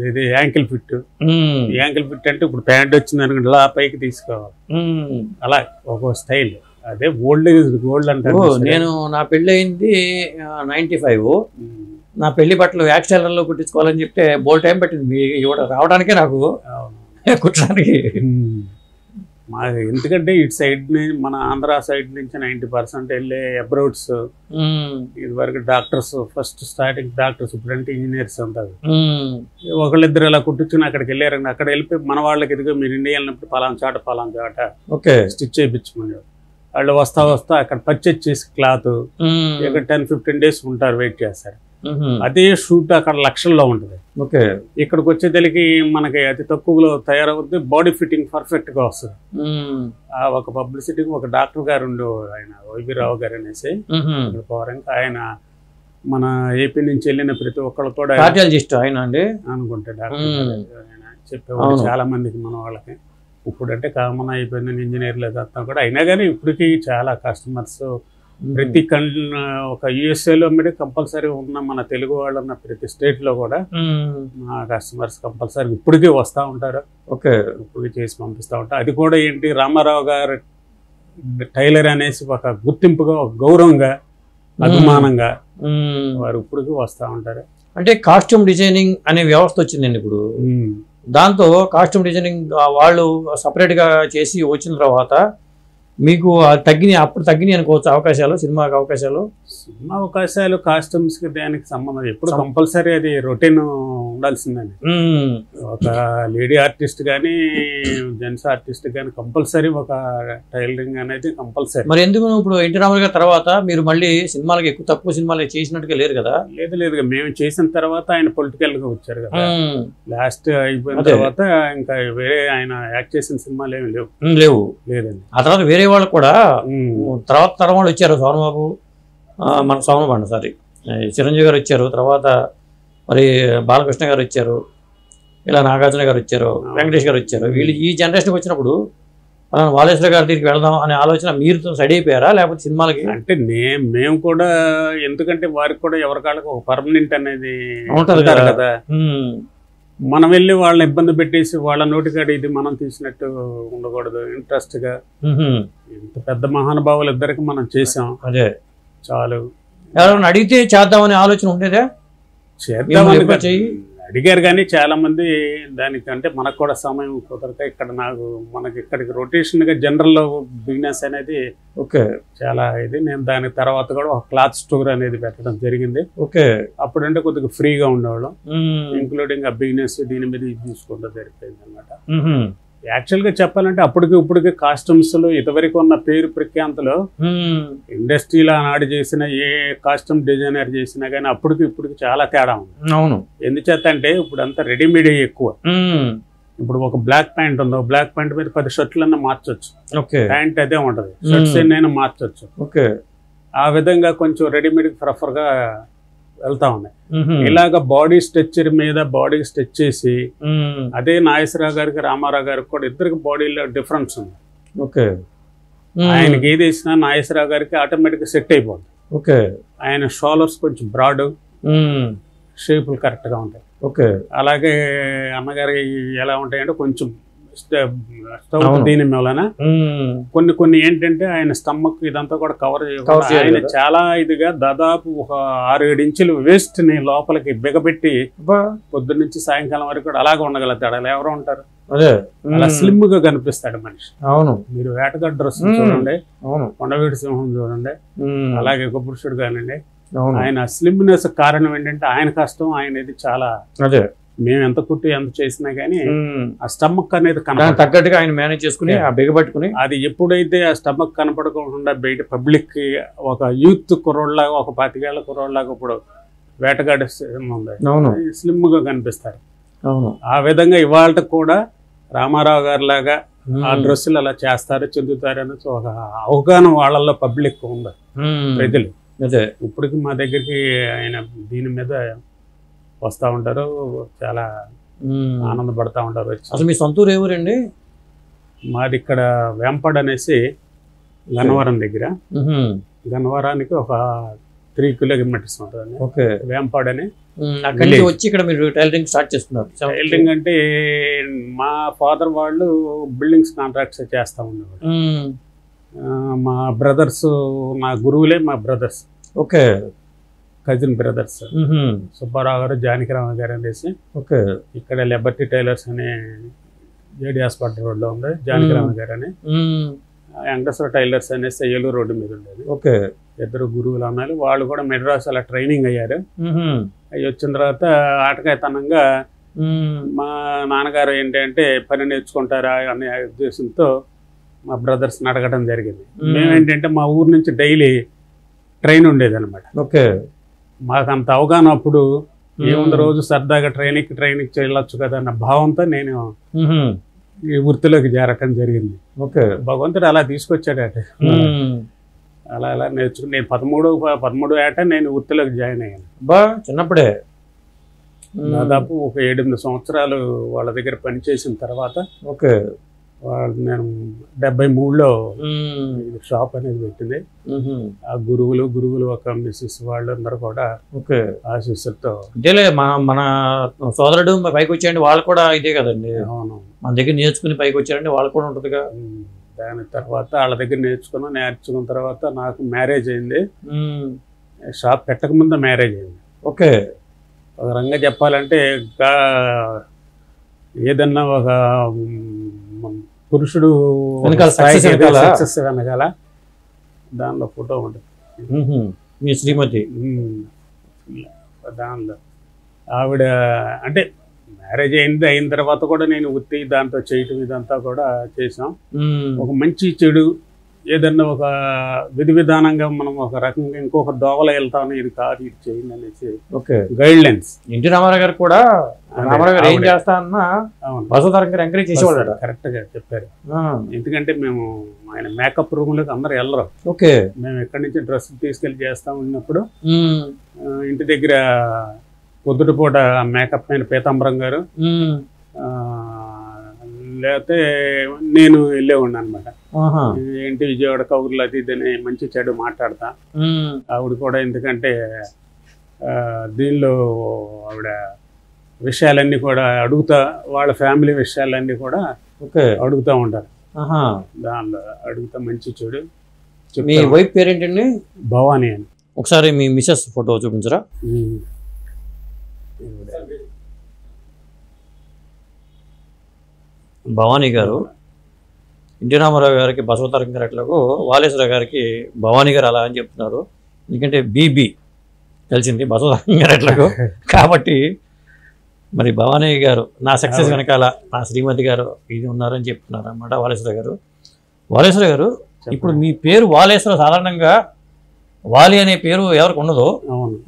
ఇది యాంకిల్ ఫిట్. యాంకిల్ ఫిట్ అంటే ఇప్పుడు ప్యాంట్ వచ్చింది అనుకుంటే ఇలా పైకి తీసుకోవాలి. అలా ఒక స్టైల్. అదే గోల్డ్ అంటారు. నేను నా పెళ్ళి అయింది 95. నా పెళ్లి బట్టలు యాక్స్ టైలర్లో కుట్టించుకోవాలని చెప్తే బోల్ టైం పట్టింది మీ రావడానికే నాకు కుట్టడానికి. ఎందుకంటే ఇటు సైడ్ మన ఆంధ్ర సైడ్ నుంచి 90% వెళ్ళే అబ్రాడ్స్. ఇది వరకు డాక్టర్స్ ఫస్ట్ స్టార్టింగ్ డాక్టర్స్, ఇప్పుడంటే ఇంజనీర్స్ అంటారు. ఒకళ్ళిద్దరు ఇలా కుట్టించుకుని అక్కడికి వెళ్ళారండి. అక్కడ వెళ్ళిపోయి మన వాళ్ళకి ఎదుగు మీరు ఇండియా వెళ్ళినప్పుడు పలానా చాట స్టిచ్ చేయించుకునే వాళ్ళు వస్తా అక్కడ పర్చేజ్ చేసి క్లాత్ ఇక్కడ 10-15 days ఉంటారు, వెయిట్ చేస్తారు. అదే షూట్ అక్కడ లక్షల్లో ఉంటుంది. ఇక్కడికి వచ్చేసరికి మనకి అతి తక్కువలో తయారవుద్ది. బాడీ ఫిట్టింగ్ పర్ఫెక్ట్ గా వస్తుంది. ఒక పబ్లిసిటీకి ఒక డాక్టర్ గారు ఉండు, ఆయన వైబీ రావు గారు అనేసి ఆయన మన ఏపీ నుంచి వెళ్ళిన ప్రతి ఒక్కళ్ళు కూడా ఆయన అండి అనుకుంటే డాక్టర్ ఆయన చెప్పేవాళ్ళు చాలా మందికి మన వాళ్ళకి. ఇప్పుడంటే కామన్ అయిపోయింది ఇంజనీర్లు అదంతా కూడా. అయినా కానీ ఇప్పటికీ చాలా కస్టమర్స్ ప్రతి ఒక యుఎస్ఏలో మీద కంపల్సరీ ఉన్న మన తెలుగు వాళ్ళు ఉన్న ప్రతి స్టేట్ లో కూడా మా కస్టమర్స్ కంపల్సరీ ఇప్పటికీ వస్తూ ఉంటారు. ఇప్పటికీ చేసి పంపిస్తూ ఉంటారు. అది కూడా ఏంటి, రామారావు గారు టైలర్ అనేసి ఒక గుర్తింపుగా, ఒక గౌరవంగా, అభిమానంగా వారు ఇప్పటికీ వస్తూ ఉంటారు. అంటే కాస్ట్యూమ్ డిజైనింగ్ అనే వ్యవస్థ వచ్చిందండి ఇప్పుడు. దాంతో కాస్ట్యూమ్ డిజైనింగ్ వాళ్ళు సపరేట్గా చేసి వచ్చిన తర్వాత మీకు అప్పుడు తగ్గినాయి అనుకోవచ్చు అవకాశాలు, సినిమాకి అవకాశాలు. సినిమా అవకాశాలు కాస్ట్యూమ్స్ కి దానికి సంబంధం ఎప్పుడు కంపల్సరీ అది రొటీన్ ఉండాల్సిందండి. ఒక లేడీ ఆర్టిస్ట్ కానీ జెంట్స్ ఆర్టిస్ట్ కానీ కంపల్సరీ ఒక టైలరింగ్ అనేది కంపల్సరీ. మరి ఎందుకు ఇప్పుడు ఎన్టీ రామారావు గారి తర్వాత మీరు మళ్ళీ సినిమాలకి ఎక్కువ తక్కువ సినిమాలు చేసినట్టుగా లేరు కదా? లేదు మేము చేసిన తర్వాత ఆయన పొలిటికల్ గా వచ్చారు కదా. లాస్ట్ అయిపోయిన తర్వాత ఇంకా వేరే ఆయన యాక్ట్ చేసిన సినిమాలు ఏమి లేదండి. ఆ తర్వాత వేరే వాళ్ళు కూడా తర్వాత తరం వాళ్ళు వచ్చారు. సోమబాబు, మన సోమబాబు సారీ చిరంజీవి గారు వచ్చారు. తర్వాత మరి బాలకృష్ణ గారు వచ్చారు, ఇలా నాగార్జున గారు వచ్చారు, వెంకటేష్ గారు వచ్చారు. వీళ్ళు ఈ జనరేషన్కి వచ్చినప్పుడు వాలేశ్వర గారి దగ్గరికి వెళ్దాం అనే ఆలోచన మీరు రెడీ అయిపోయారా లేకపోతే సినిమాలకి? అంటే మేము కూడా, ఎందుకంటే వారికి కూడా ఎవరికాళ్ళకి ఒక పర్మనెంట్ అనేది ఉంటుంది కదా. మనం వెళ్ళి వాళ్ళని ఇబ్బంది పెట్టేసి వాళ్ళ నోటికాడ ఇది మనం తీసినట్టు ఉండకూడదు. ఇంట్రెస్ట్ గా ఇంత పెద్ద మహానుభావులు ఇద్దరికి మనం చేసాం, అదే చాలు. ఎవరైనా అడిగితే చేద్దామనే ఆలోచన ఉండేదా? చేద్దామని అడిగారు కానీ చాలా మంది దానికంటే మనకు కూడా సమయం కుదరక ఇక్కడ మనకి ఇక్కడికి రొటేషన్ గా జనరల్ బిజినెస్ అనేది చాలా ఇది. నేను దాని తర్వాత కూడా ఒక క్లాత్ స్టోర్ అనేది పెట్టడం జరిగింది. అప్పుడంటే కొద్దిగా ఫ్రీగా ఉండేవాళ్ళం, ఇంక్లూడింగ్ ఆ బిజినెస్ దీని మీద చూసుకుంటూ జరిగిపోయింది అనమాట. యాక్చువల్ గా చెప్పాలంటే అప్పటికి ఇప్పటికి కాస్ట్యూమ్స్ లో ఇదివరకు ఉన్న పేరు ప్రఖ్యాంతలో ఇండస్ట్రీలో ఆనాడు చేసిన ఏ కాస్ట్యూమ్ డిజైనర్ చేసినా కానీ అప్పటికి ఇప్పటికి చాలా తేడా ఉంది. అవును. ఎందుచేత అంటే ఇప్పుడు అంతా రెడీమేడ్ ఎక్కువ. ఇప్పుడు ఒక బ్లాక్ ప్యాంట్ ఉందో, బ్లాక్ ప్యాంట్ మీద 10 షర్ట్లన్నా మార్చొచ్చు. ప్యాంట్ అదే ఉంటది, షర్ట్స్ ఎన్నైనా మార్చొచ్చు. ఆ విధంగా కొంచెం రెడీమేడ్ ప్రిఫర్ గా వెళ్తా ఉన్నాయి. ఇలాగ బాడీ స్ట్రక్చర్ మీద బాడీ స్ట్రెచ్ చేసి అదే నాగేశ్వరరావు గారికి రామారావు గారికి కూడా ఇద్దరికి బాడీలో డిఫరెన్స్ ఉంది. ఆయనకి ఏది వేసినా నాగేశ్వరరావు గారికి ఆటోమేటిక్ సెట్ అయిపోతుంది. ఆయన షోల్డర్స్ కొంచెం బ్రాడ్, షేపులు కరెక్ట్ గా ఉంటాయి. అలాగే అన్నగారి ఎలా ఉంటాయంటే కొంచెం స్టవ్ దీని వలన కొన్ని ఏంటంటే ఆయన స్టమక్ ఇదంతా కూడా కవర్ చేయకుండా ఆయన చాలా ఇదిగా దాదాపు ఒక 6-7 ఇంచులు వేస్ట్ ని లోపలికి బిగబెట్టి పొద్దున్న నుంచి సాయంకాలం వరకు కూడా అలాగే ఉండగలుగుతాడు. అలా ఎవరు ఉంటారు? అలా స్లిమ్ గా కనిపిస్తాడు మనిషి. అవును, మీరు వేటగాడు డ్రెస్ చూడండి, కొండవీటి సింహం చూడండి, అలాగే యుగపురుషుడు కానివ్వండి, ఆయన స్లిమ్నెస్ కారణం ఏంటంటే ఆయన కష్టం ఆయనది చాలా. మేము ఎంత కుట్టి ఎంత చేసినా గానీ ఆ స్టమక్ అనేది తగ్గట్టుగా ఆయన మేనేజ్ చేసుకుని బిగబట్టుకుని అది ఎప్పుడైతే ఆ స్టమక్ కనపడకుండా బయట పబ్లిక్ కి ఒక యూత్ కుర్రోడ్లాగా, ఒక 25 ఏళ్ల కుర్రోడ్లాగా ఇప్పుడు వేటగాడి ఉంది, స్లిమ్ గా కనిపిస్తారు. ఆ విధంగా ఇవాళ కూడా రామారావు గారి లాగా ఆ డ్రెస్సులు అలా చేస్తారు, చెందుతారని ఒక అవగాహన వాళ్ళల్లో పబ్లిక్ ఉంది, ప్రజలు. ఇప్పటికి మా దగ్గరికి ఆయన దీని మీద వస్తూ ఉంటారు, చాలా ఆనందపడతా ఉంటారు. అసలు మీ సొంతూరు ఎవరండి? మాది ఇక్కడ వేంపాడు అనేసి గన్నవరం దగ్గర, గన్నవరానికి ఒక 3 కిలోమీటర్స్ ఉంటుంది. ఓకే, వేంపాడు అని. అక్కడి నుంచి వచ్చి ఇక్కడ మీరు టైలరింగ్ స్టార్ట్ చేస్తున్నారు? టైలరింగ్ అంటే మా ఫాదర్ వాళ్ళు బిల్డింగ్స్ కాంట్రాక్ట్స్ చేస్తూ ఉండేవారు. మా బ్రదర్స్, మా గురువులే మా brothers. Okay, cousin brothers Subbarao గారు, జానకిరామ గారు అనేసి. ఓకే, ఇక్కడ లిబర్టీ టైలర్స్ అనే జేడి హాస్పిటల్ రోడ్ లో ఉంది, జానకిరామ గారు అని. వెంకటేశ్వర టైలర్స్ అనేసి ఏలూరు రోడ్డు మీద ఉండేది. ఓకే, 2 గురువులు అన్నారు. వాళ్ళు కూడా మెడ్రాస్ అలా ట్రైనింగ్ అయ్యారు. అవి వచ్చిన తర్వాత ఆటకాయతనంగా మా నాన్నగారు ఏంటంటే పని నేర్చుకుంటారా అనే ఉద్దేశంతో మా బ్రదర్స్ అడగడం జరిగింది. మేమేంటంటే మా ఊరు నుంచి డైలీ ట్రైన్ ఉండేది అనమాట. ఓకే, మాకు అంత అవగాహన అప్పుడు ఏముంది, రోజు సరదాగా ట్రైనింగ్ చేయవచ్చు కదా అన్న భావంతో నేను ఈ వృత్తిలోకి చేరటం జరిగింది. ఓకే, భగవంతుడు అలా తీసుకొచ్చాడట. అలా అలా నేర్చుకుని నేను 13 ఏట నేను వృత్తిలోకి జాయిన్ అయ్యాను. చిన్నప్పుడే దాదాపు ఒక 7-8 సంవత్సరాలు వాళ్ళ దగ్గర పనిచేసిన తర్వాత ఓకే నేను 73లో షాప్ అనేది పెట్టింది. ఆ గురువులు ఒక మిస్సెస్ వాళ్ళందరూ కూడా ఆశీస్సులతో. అంతేలే, మన సోదరుడు పైకి వచ్చాయండి, వాళ్ళు కూడా ఇదే కదండి. అవును, మన దగ్గర నేర్చుకుని పైకి వచ్చారండి, వాళ్ళు కూడా ఉంటుందిగా. దాని తర్వాత వాళ్ళ దగ్గర నేర్చుకున్న తర్వాత నాకు మ్యారేజ్ అయింది. షాప్ పెట్టక ముందు మ్యారేజ్ అయింది. ఓకే, ఒక రంగా చెప్పాలంటే ఏదన్నా ఒక పురుషుడు సక్సెస్ వెనకాల దానిలో ఫోటో ఉంటుంది. మీ శ్రీమతి దానిలో ఆవిడ అంటే మ్యారేజ్ అయిన తర్వాత కూడా నేను వృత్తి దాంతో చేయటం ఇదంతా కూడా చేసాం. ఒక మంచి చెడు ఏదన్నా ఒక విధి విధానంగా మనం ఒక రకంగా ఇంకొక దోవలో వెళ్తాను, ఇది కాదు ఇది చేయండి అనేసి గైడ్ లైన్స్. ఎన్టీ రామారావు గారు కూడా రామారావు గారు ఏం చేస్తా అన్నా బసవతారకం గారు ఎంకరేజ్ చేసేవాళ్ళు. కరెక్ట్ గా చెప్పారు. ఎందుకంటే మేము ఆయన మేకప్ రూమ్ లోకి అందరు వెళ్ళరు. ఓకే, మేము ఎక్కడి నుంచి డ్రెస్ తీసుకెళ్లి చేస్తా ఉన్నప్పుడు ఇంటి దగ్గర పొద్దుటిపూట మేకప్ పైన పీతాంబరం గారు లేకపోతే నేను వెళ్ళే ఉన్నా అనమాట. ఏంటి విజయవాడ కౌరులు అది ఇదని మంచి చెడు మాట్లాడతా. ఆవిడ కూడా ఎందుకంటే దీనిలో ఆవిడ విషయాలన్నీ కూడా అడుగుతా, వాళ్ళ ఫ్యామిలీ విషయాలన్నీ కూడా అడుగుతూ ఉంటారు. దానిలో అడుగుతా మంచి చెడు. మీ వైఫ్ పేరేంటండి? భవానీ అని. ఒకసారి మీ మిసెస్ ఫోటో చూపించరా? భవానీ గారు ఎన్టీ రామారావు గారికి బసవతారకం గారు ఎట్లాగో వాలేశ్వర గారికి భవానీ గారు అలా అని చెప్తున్నారు. ఎందుకంటే బీబీ తెలిసింది బసవతారకం గారు ఎట్లాగో. కాబట్టి మరి భవానీ గారు నా సక్సెస్ వెనకాల నా శ్రీమతి గారు ఇది ఉన్నారని చెప్తున్నారు అన్నమాట వాలేశ్వర గారు. వాలేశ్వర గారు, ఇప్పుడు మీ పేరు వాలేశ్వర సాధారణంగా వాలి అనే పేరు ఎవరికి ఉండదు.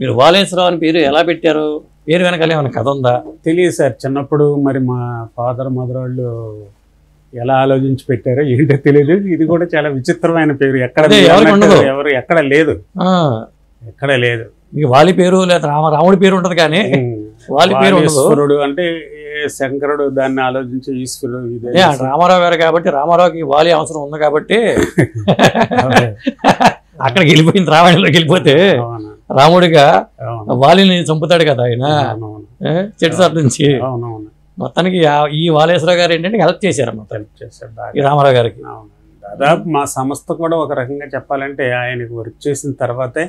మీరు వాలేశ్వరరావు అని పేరు ఎలా పెట్టారు? పేరు వెనకాల ఏమైనా కథ ఉందా? తెలియదు సార్. చిన్నప్పుడు మరి మా ఫాదర్ మదర్ వాళ్ళు ఎలా ఆలోచించి పెట్టారో ఏంటో తెలియదు. ఇది కూడా చాలా విచిత్రమైన పేరు, ఎవరు ఎక్కడ లేదు, ఎక్కడ లేదు. మీకు వాలి పేరు లేదా రాముడి పేరు ఉంటది కానీ వాలి పేరు ఈశ్వరుడు అంటే శంకరుడు దాన్ని ఆలోచించి ఈశ్వరుడు. ఇదే రామారావు గారు కాబట్టి రామారావుకి వాలి అవసరం ఉంది కాబట్టి అక్కడికి వెళ్ళిపోయింది. రామాయణంలోకి వెళ్ళిపోతే రాముడిగా వాలిని చంపుతాడు కదా ఆయన చెట్టు సార్ నుంచి. మొత్తానికి ఈ వాలేశ్వరరావు గారు ఏంటంటే హెల్ప్ చేశారు అన్నమాట, హెల్ప్ చేశారు ఈ రామారావు గారికి. దాదాపు మా సంస్థ కూడా ఒక రకంగా చెప్పాలంటే ఆయనకు వర్క్ చేసిన తర్వాతే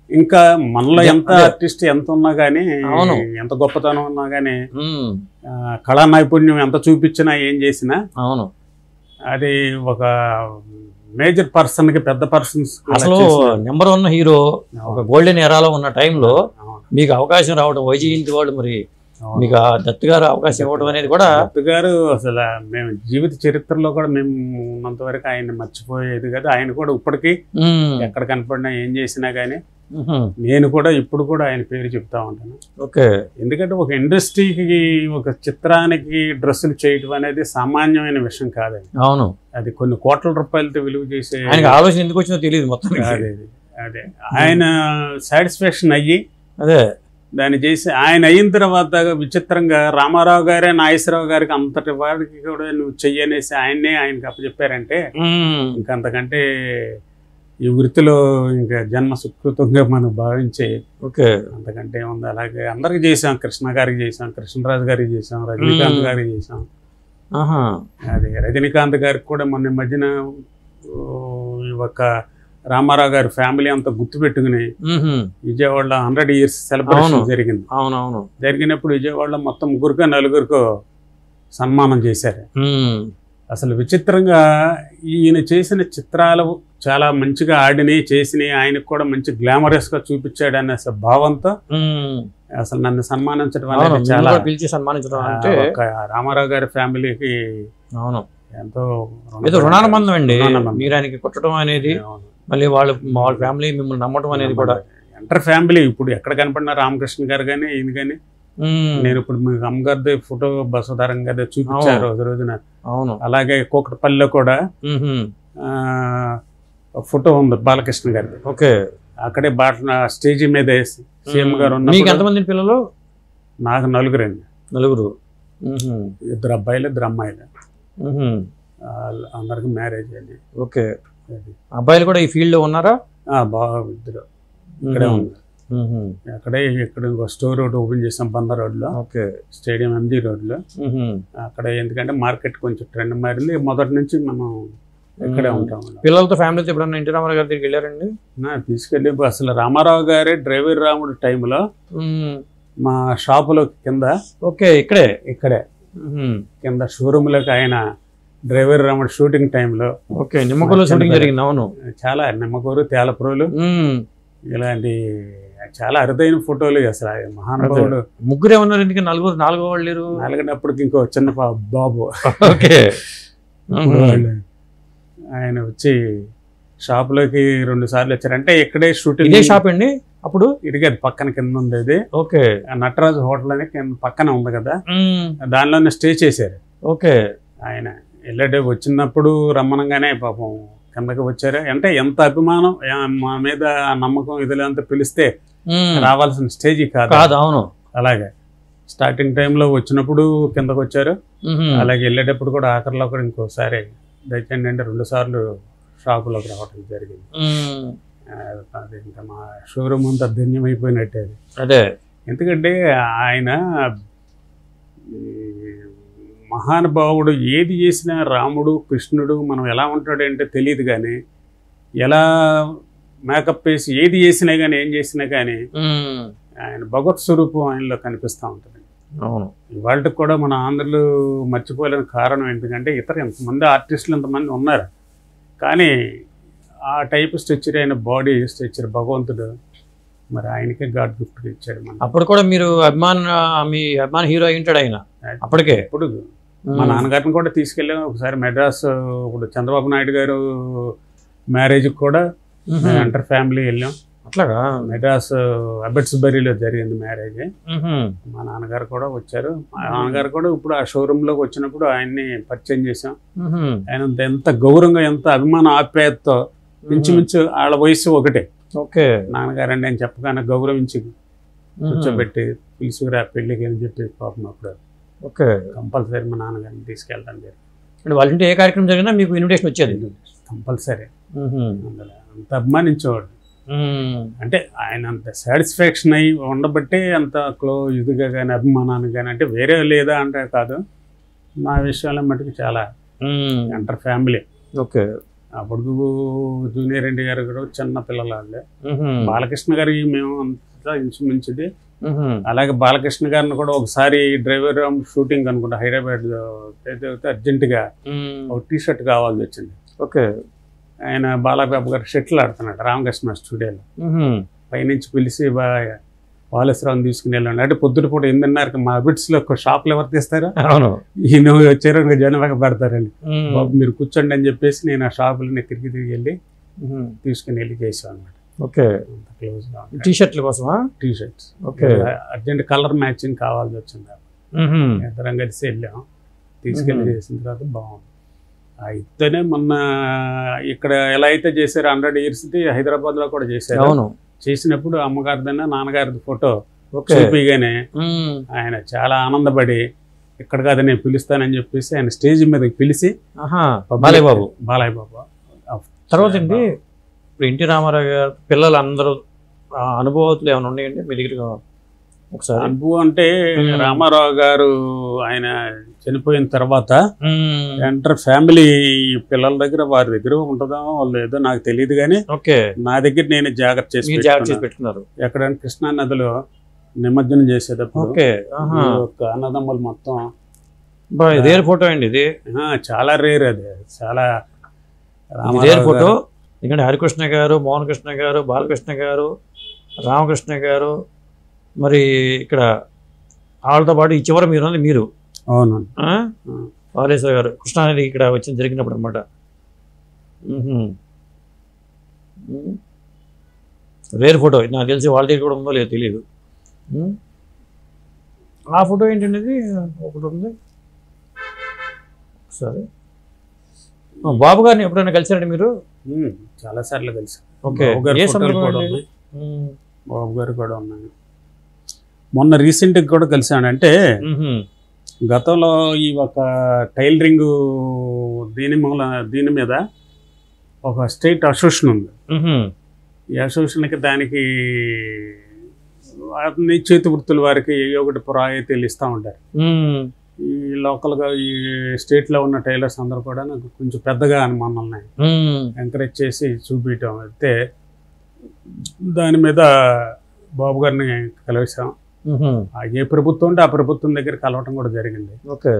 ఇంకా మనలో ఎంత ఆర్టిస్ట్ ఎంత ఉన్నా గానీ, ఎంత గొప్పతనం ఉన్నా గానీ, కళా నైపుణ్యం ఎంత చూపించినా ఏం చేసినా అవును అది ఒక మేజర్ పర్సన్ కి పెద్ద పర్సన్స్ అసలు నెంబర్ 1 హీరో ఒక గోల్డెన్ ఎరాలో ఉన్న టైంలో మీకు అవకాశం రావడం వైజయంతి వాళ్ళు మరి మీకు ఆ దత్తు గారు అవకాశం ఇవ్వడం అనేది కూడా, దత్తు గారు అసలు మేము జీవిత చరిత్రలో కూడా మేము ఉన్నంత వరకు ఆయన మర్చిపోయేది కదా. ఆయన కూడా ఇప్పటికీ ఎక్కడ కనపడినా ఏం చేసినా గానీ నేను కూడా ఇప్పుడు కూడా ఆయన పేరు చెప్తా ఉంటాను. ఓకే, ఎందుకంటే ఒక ఇండస్ట్రీకి ఒక చిత్రానికి డ్రెస్సులు చేయడం అనేది సామాన్యమైన విషయం కాదండి. అవును, అది కొన్ని కోట్ల రూపాయలతో విలువ చేసే ఆలోచన ఎందుకు వచ్చిందో తెలియదు మొత్తం. అదే ఆయన సాటిస్ఫాక్షన్ అయ్యి అదే దాన్ని చేసి ఆయన అయిన తర్వాత విచిత్రంగా రామారావు గారే నాగేశ్వరరావు గారికి అంతటి వాడికి కూడా నువ్వు చెయ్యనేసి ఆయనకి అప్పచెప్పారంటే ఇంకంతకంటే ఈ వృత్తిలో ఇంకా జన్మ సుకృతంగా మనం భావించే అంతకంటే ఉంది. అలాగే అందరికి చేసాం, కృష్ణ గారికి చేసాం, కృష్ణరాజు గారికి చేసాం, రజనీకాంత్ గారికి చేసాం. అది రజనీకాంత్ గారికి కూడా మొన్న మధ్యన ఒక రామారావు గారి ఫ్యామిలీ అంతా గుర్తుపెట్టుకుని విజయవాడలో 100 years సెలబ్రేషన్ జరిగింది. అవునవును, జరిగినప్పుడు విజయవాడలో మొత్తం 3-4 సన్మానం చేశారు. అసలు విచిత్రంగా ఈయన చేసిన చిత్రాలు చాలా మంచిగా ఆడినాయి, చేసినాయి, ఆయనకు కూడా మంచి గ్లామరస్ గా చూపించాడు అనే భావంతో అసలు నన్ను సన్మానించడం అనేది చాలా పిలిచి సన్మానించడం అంటే రామారావు గారి ఫ్యామిలీకి అవును ఎంతో రుణానుబంధం అండి. మీరు ఆయనకి కొట్టడం అనేది, మళ్ళీ వాళ్ళ ఫ్యామిలీ మిమ్మల్ని నమ్మటం అనేది కూడా ఎంటర్ ఫ్యామిలీ. ఇప్పుడు ఎక్కడ కనపడినా రామకృష్ణ గారు కానీ ఈయన కానీ, నేను ఇప్పుడు మీకు అమ్మగారిది ఫోటో బసవతారం గారి చూపించారు రోజున. అవును, అలాగే కోకటపల్లిలో కూడా ఫోటో ఉంది బాలకృష్ణ గారిది. ఓకే, అక్కడే స్టేజీ మీద సీఎం గారు ఉన్నారు. మీకు ఎంతమంది పిల్లలు? నాకు 4 అండి. 4. 2 అబ్బాయిలు 2 అమ్మాయిలు. అందరికి మ్యారేజ్ అండి. ఓకే, అబ్బాయిలు కూడా ఈ ఫీల్డ్ లో ఉన్నారా? బాగా ఇద్దరు ఇక్కడే ఉన్నారు. అక్కడే ఇక్కడ స్టోర్ ఒకటి ఓపెన్ చేసాం బందర్ రోడ్ లో, స్టేడియం MG రోడ్ లో. అక్కడ ఎందుకంటే మార్కెట్ కొంచెం ట్రెండ్ మారింది, మొదటి నుంచి మనం ఇక్కడే ఉంటాం. పిల్లలతో ఫ్యామిలీతో ఎప్పుడన్నా ఎన్టీ రామారావు గారి దగ్గరికి వెళ్ళారండి? తీసుకెళ్ళి అసలు రామారావు గారే డ్రైవర్ రాముడు టైంలో మా షాపులో కింద ఇక్కడే కింద షోరూమ్ లోకి ఆయన డ్రైవర్ రాముడు షూటింగ్ టైంలో నిమ్మకూరులో షూటింగ్ జరిగింది. అవును, చాలా నిమ్మకూరు, తేలప్రోలు ఇలాంటి చాలా అరుదైన ఫోటోలు. అసలు మహానుభావుడు. 3 ఉన్నారు, ఎందుకు 4 వాళ్ళు లేరు? 4 ఇంకో చిన్న బాబు. ఆయన వచ్చి షాప్లోకి 2 సార్లు వచ్చారు. అంటే ఇక్కడే షూటింగ్. ఇదే షాప్ అండి అప్పుడు? ఇదిగది పక్కన కింద ఉండేది. ఓకే, నటరాజు హోటల్ అని పక్కన ఉంది కదా, దానిలోనే స్టే చేశారు. ఓకే, ఆయన వెళ్ళే వచ్చినప్పుడు రమ్మనంగానే పాపం కిందకి వచ్చారు. అంటే ఎంత అభిమానం మా మీద నమ్మకం ఇదిలేంత పిలిస్తే రావాల్సిన స్టేజ్ కాదు. అవును, అలాగే స్టార్టింగ్ టైంలో వచ్చినప్పుడు కిందకు వచ్చారు. అలాగే వెళ్ళేటప్పుడు కూడా ఆఖరిలో కూడా ఇంకోసారి దయచేయండి అంటే 2 సార్లు షాపులోకి రావడం జరిగింది. అది ఇంకా మా షోరూమ్ అంతా ధన్యమైపోయినట్టే. అదే, ఎందుకంటే ఆయన మహానుభావుడు. ఏది చేసినా రాముడు కృష్ణుడు మనం ఎలా ఉంటాడంటే తెలియదు, కానీ ఎలా మేకప్ వేసి ఏది చేసినా కానీ ఏం చేసినా కానీ ఆయన భగవత్ స్వరూపం ఆయనలో కనిపిస్తూ ఉంటుంది. అవును, ఇవాళకి కూడా మన ఆంధ్రులు మర్చిపోలేని కారణం ఎందుకంటే ఎంతమంది ఆర్టిస్టులు ఎంతమంది ఉన్నారు, కానీ ఆ టైప్ స్ట్రక్చర్ అయిన బాడీ స్ట్రక్చర్ భగవంతుడు మరి ఆయనకే గాడ్ గిఫ్ట్ ఇచ్చాడు. అప్పుడు కూడా మీరు మీ అభిమాన హీరో అయి ఉంటాడు ఆయన అప్పటికే. ఇప్పుడు మా నాన్నగారిని కూడా తీసుకెళ్ళాం ఒకసారి మెడ్రాస్. ఇప్పుడు చంద్రబాబు నాయుడు గారు మ్యారేజ్కి కూడా ఎంటర్ ఫ్యామిలీ వెళ్ళాం. అట్లాగా మెడ్రాస్ అబెట్స్బరీలో జరిగింది మ్యారేజ్. మా నాన్నగారు కూడా వచ్చారు. మా నాన్నగారు కూడా ఇప్పుడు ఆ షోరూంలోకి వచ్చినప్పుడు ఆయన్ని పరిచయం చేశాం. ఆయన ఎంత గౌరవంగా ఎంత అభిమాన ఆప్యాయతతో ఇంచుమించు వాళ్ళ వయసు ఒకటే. నాన్నగారు అండి అని చెప్పగానే గౌరవించి కూర్చోబెట్టి పిలుసుకురా పెళ్ళికి అని చెప్పి పాపం అప్పుడు కంపల్సరీ మా నాన్నగారిని తీసుకెళ్ళడం జరిగింది. వాళ్ళ ఇంటి ఏ కార్యక్రమం జరిగినా మీకు ఇన్విటేషన్ వచ్చేది కంపల్సరీ. అందులో అంత అభిమానించేవాడు. అంటే ఆయన అంత సాటిస్ఫాక్షన్ అయ్యి ఉండబట్టే అంత ఇదిగా కానీ అభిమానాన్ని కానీ, అంటే వేరే లేదా అంటే కాదు, నా విషయంలో మటుకు చాలా ఎంటర్ ఫ్యామిలీ. ఓకే. అప్పుడు జూనియర్ ఎన్టీఆర్ గారు చిన్న పిల్లలు వాళ్ళే, బాలకృష్ణ గారి మేము అంతా ఇంచుమించుది. అలాగే బాలకృష్ణ గారిని కూడా ఒకసారి డ్రైవర్ షూటింగ్ అనుకుంటా హైదరాబాద్ అర్జెంటుగా ఒక టీ షర్ట్ కావాల్సి వచ్చింది. ఓకే. ఆయన బాలాబాబు గారు షటిల్ ఆడుతున్నాడు రామకృష్ణ స్టూడియోలో. పైనుంచి పిలిచి వాలేశ్వరావుని తీసుకుని వెళ్ళండి అంటే పొద్దుటపూట 8:30 మా బిట్స్లో షాప్లో ఎవరు తీస్తారా, ఈయన వచ్చారు జనవాక పెడతారని, బాబు మీరు కూర్చోండి అని చెప్పేసి నేను ఆ షాపులని తిరిగి వెళ్ళి తీసుకుని వెళ్ళి చేసాను అనమాట. ఓకే. టీ షర్ట్ల కోసమా? T shirts. Okay. Urgent colour matching కావాల్సి వచ్చింది, ఇద్దరం కలిసి వెళ్ళాం. తీసుకెళ్ళి చేసిన తర్వాత బాగుంది. అయితేనే మొన్న ఇక్కడ ఎలా అయితే చేశారు 100 years హైదరాబాద్లో కూడా చేశారు. చేసినప్పుడు అమ్మగారిదైనా నాన్నగారిది ఫోటో చూపిగానే ఆయన చాలా ఆనందపడి ఇక్కడ కాదు నేను పిలుస్తానని చెప్పేసి ఆయన స్టేజ్ మీదకి పిలిచి బాలయ్య బాబు తర్వాత అండి. ఇప్పుడు ఎన్టీ రామారావు గారు పిల్లలు అందరూ అనుభవాలు ఏమైనా ఉన్నాయండి మీ దగ్గర? ఒకసారి అనుభవం అంటే రామారావు గారు ఆయన చనిపోయిన తర్వాత ఎంటర్ ఫ్యామిలీ పిల్లల దగ్గర వారి దగ్గర ఉంటుందో లేదో నాకు తెలియదు కానీ నా దగ్గర నేను జాగ్రత్త చేసి పెట్టుకున్నారు. ఎక్కడంటే కృష్ణా నదిలో నిమజ్జనం చేసేటప్పుడు అన్నదమ్ములు మొత్తం రేర్ ఫోటో అండి ఇది, చాలా రేర్, అది చాలా రేర్ ఫోటో. ఎందుకంటే హరికృష్ణ గారు, మోహన్ కృష్ణ గారు, బాలకృష్ణ గారు, రామకృష్ణ గారు, మరి ఇక్కడ వాళ్ళతో పాటు ఈ చివర మీరు అవును వాలేశ్వర గారు కృష్ణానది ఇక్కడ వచ్చి జరిగినప్పుడు అనమాట. రేర్ ఫోటో నాకు తెలిసి వాళ్ళ దగ్గర కూడా ఉందో లేదో తెలియదు. ఆ ఫోటో ఏంటండి అది ఒకటి ఉంది. సరే, బాబు గారిని ఎప్పుడైనా కలిసారండి మీరు? చాలాసార్లు కలిసారు. ఓకే. బాబు గారు కూడా ఉన్నాయి. మొన్న రీసెంట్గా కూడా కలిసాను. అంటే గతంలో ఈ ఒక టైలరింగ్ దీని మీద ఒక స్టేట్ అసోసియేషన్ ఉంది. ఈ అసోసియేషన్కి దానికి చేతి వృత్తుల వారికి ఒకటి ప్రాయతీలు ఇస్తూ ఉంటారు. ఈ లోకల్గా ఈ స్టేట్లో ఉన్న టైలర్స్ అందరూ కూడా నాకు కొంచెం పెద్దగా మనల్ని ఎంకరేజ్ చేసి చూపించడం అయితే దాని మీద బాబు గారిని కలిసాం. ఏ ప్రభుత్వం ఉంటే ఆ ప్రభుత్వం దగ్గర కలవటం కూడా జరిగింది. ఓకే.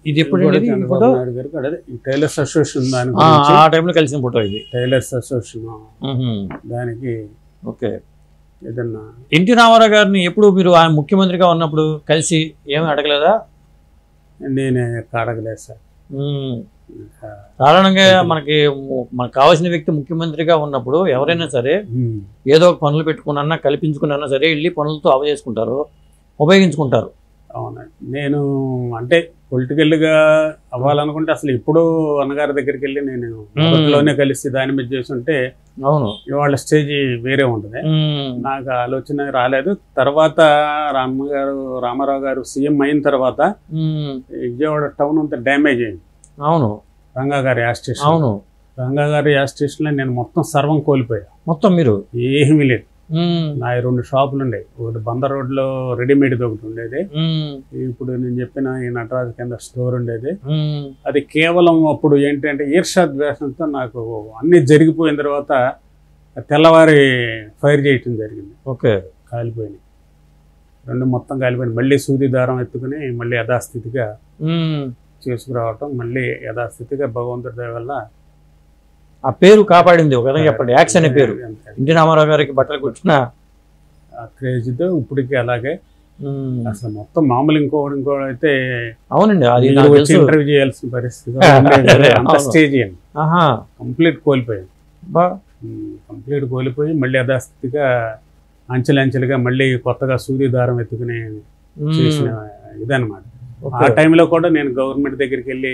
ఇది ఎప్పుడు చంద్రబాబు నాయుడు గారికి టైలర్స్ అసోసియేషన్ టైంలో కలిసిన ఫోటో ఇది, టైలర్స్ అసోసియేషన్ దానికి. ఓకే. ఏదన్నా ఎన్టీ రామారావు గారిని ఎప్పుడు మీరు ఆయన ముఖ్యమంత్రిగా ఉన్నప్పుడు కలిసి ఏమీ అడగలేదా? నేనే అడగలేదు సార్. సాధారణంగా మనకు కావాల్సిన వ్యక్తి ముఖ్యమంత్రిగా ఉన్నప్పుడు ఎవరైనా సరే ఏదో ఒక పనులు పెట్టుకున్నా కల్పించుకున్నా సరే వెళ్ళి పనులతో చేసుకుంటారు, ఉపయోగించుకుంటారు. అవునండి. నేను అంటే పొలిటికల్గా అవ్వాలనుకుంటే అసలు ఎప్పుడూ అన్నగారి దగ్గరికి వెళ్ళి నేను మొదట్లోనే కలిసి దాని మీద చేస్తుంటే అవును ఇవాళ స్టేజ్ వేరే ఉంటుంది. నాకు ఆలోచన రాలేదు. తర్వాత రామారావు గారు సీఎం అయిన తర్వాత విజయవాడ టౌన్ అంతా డ్యామేజ్ అయింది. అవును. రంగా గారి యాస్ స్టేషన్. అవును. రంగా గారి యాస్ స్టేషన్లో నేను మొత్తం సర్వం కోల్పోయా. మొత్తం మీరు ఏమీ లేదు. నా 2 షాపులు ఉండేవి. ఒకటి బందర్ రోడ్లో రెడీమేడ్ ఒకటి ఉండేది. ఇప్పుడు నేను చెప్పిన ఈ నటరాజు కింద స్టోర్ ఉండేది. అది కేవలం అప్పుడు ఏంటంటే ఈర్షా ద్వేషంతో నాకు అన్ని జరిగిపోయిన తర్వాత తెల్లవారి ఫైర్ చేయటం జరిగింది. ఓకే. కాలిపోయినాయి 2 మొత్తం కాలిపోయినాయి. మళ్ళీ సూది దారం ఎత్తుకుని మళ్ళీ యథాస్థితిగా చేసుకురావటం, మళ్ళీ యథాస్థితిగా భగవంతుడి దయ వల్ల ఆ పేరు కాపాడింది. ఒక విధంగా చెప్పండి, యాక్స్ అనే పేరు ఎన్టీ రామారావు గారికి బట్టలు కుట్టిన క్రేజ్తో ఇప్పటికీ అలాగే అసలు మొత్తం మామూలు ఇంకో అయితే అవునండి అది వచ్చి ఇంటర్వ్యూ చేయాల్సిన పరిస్థితి స్టేజ్ అండి. కంప్లీట్ కోల్పోయాను. కంప్లీట్ కోల్పోయి మళ్ళీ యథాస్థితిగా అంచెలంచెలుగా మళ్ళీ కొత్తగా సూది దారం ఎత్తుకునే చేసిన ఇదనమాట. ఆ టైంలో కూడా నేను గవర్నమెంట్ దగ్గరికి వెళ్ళి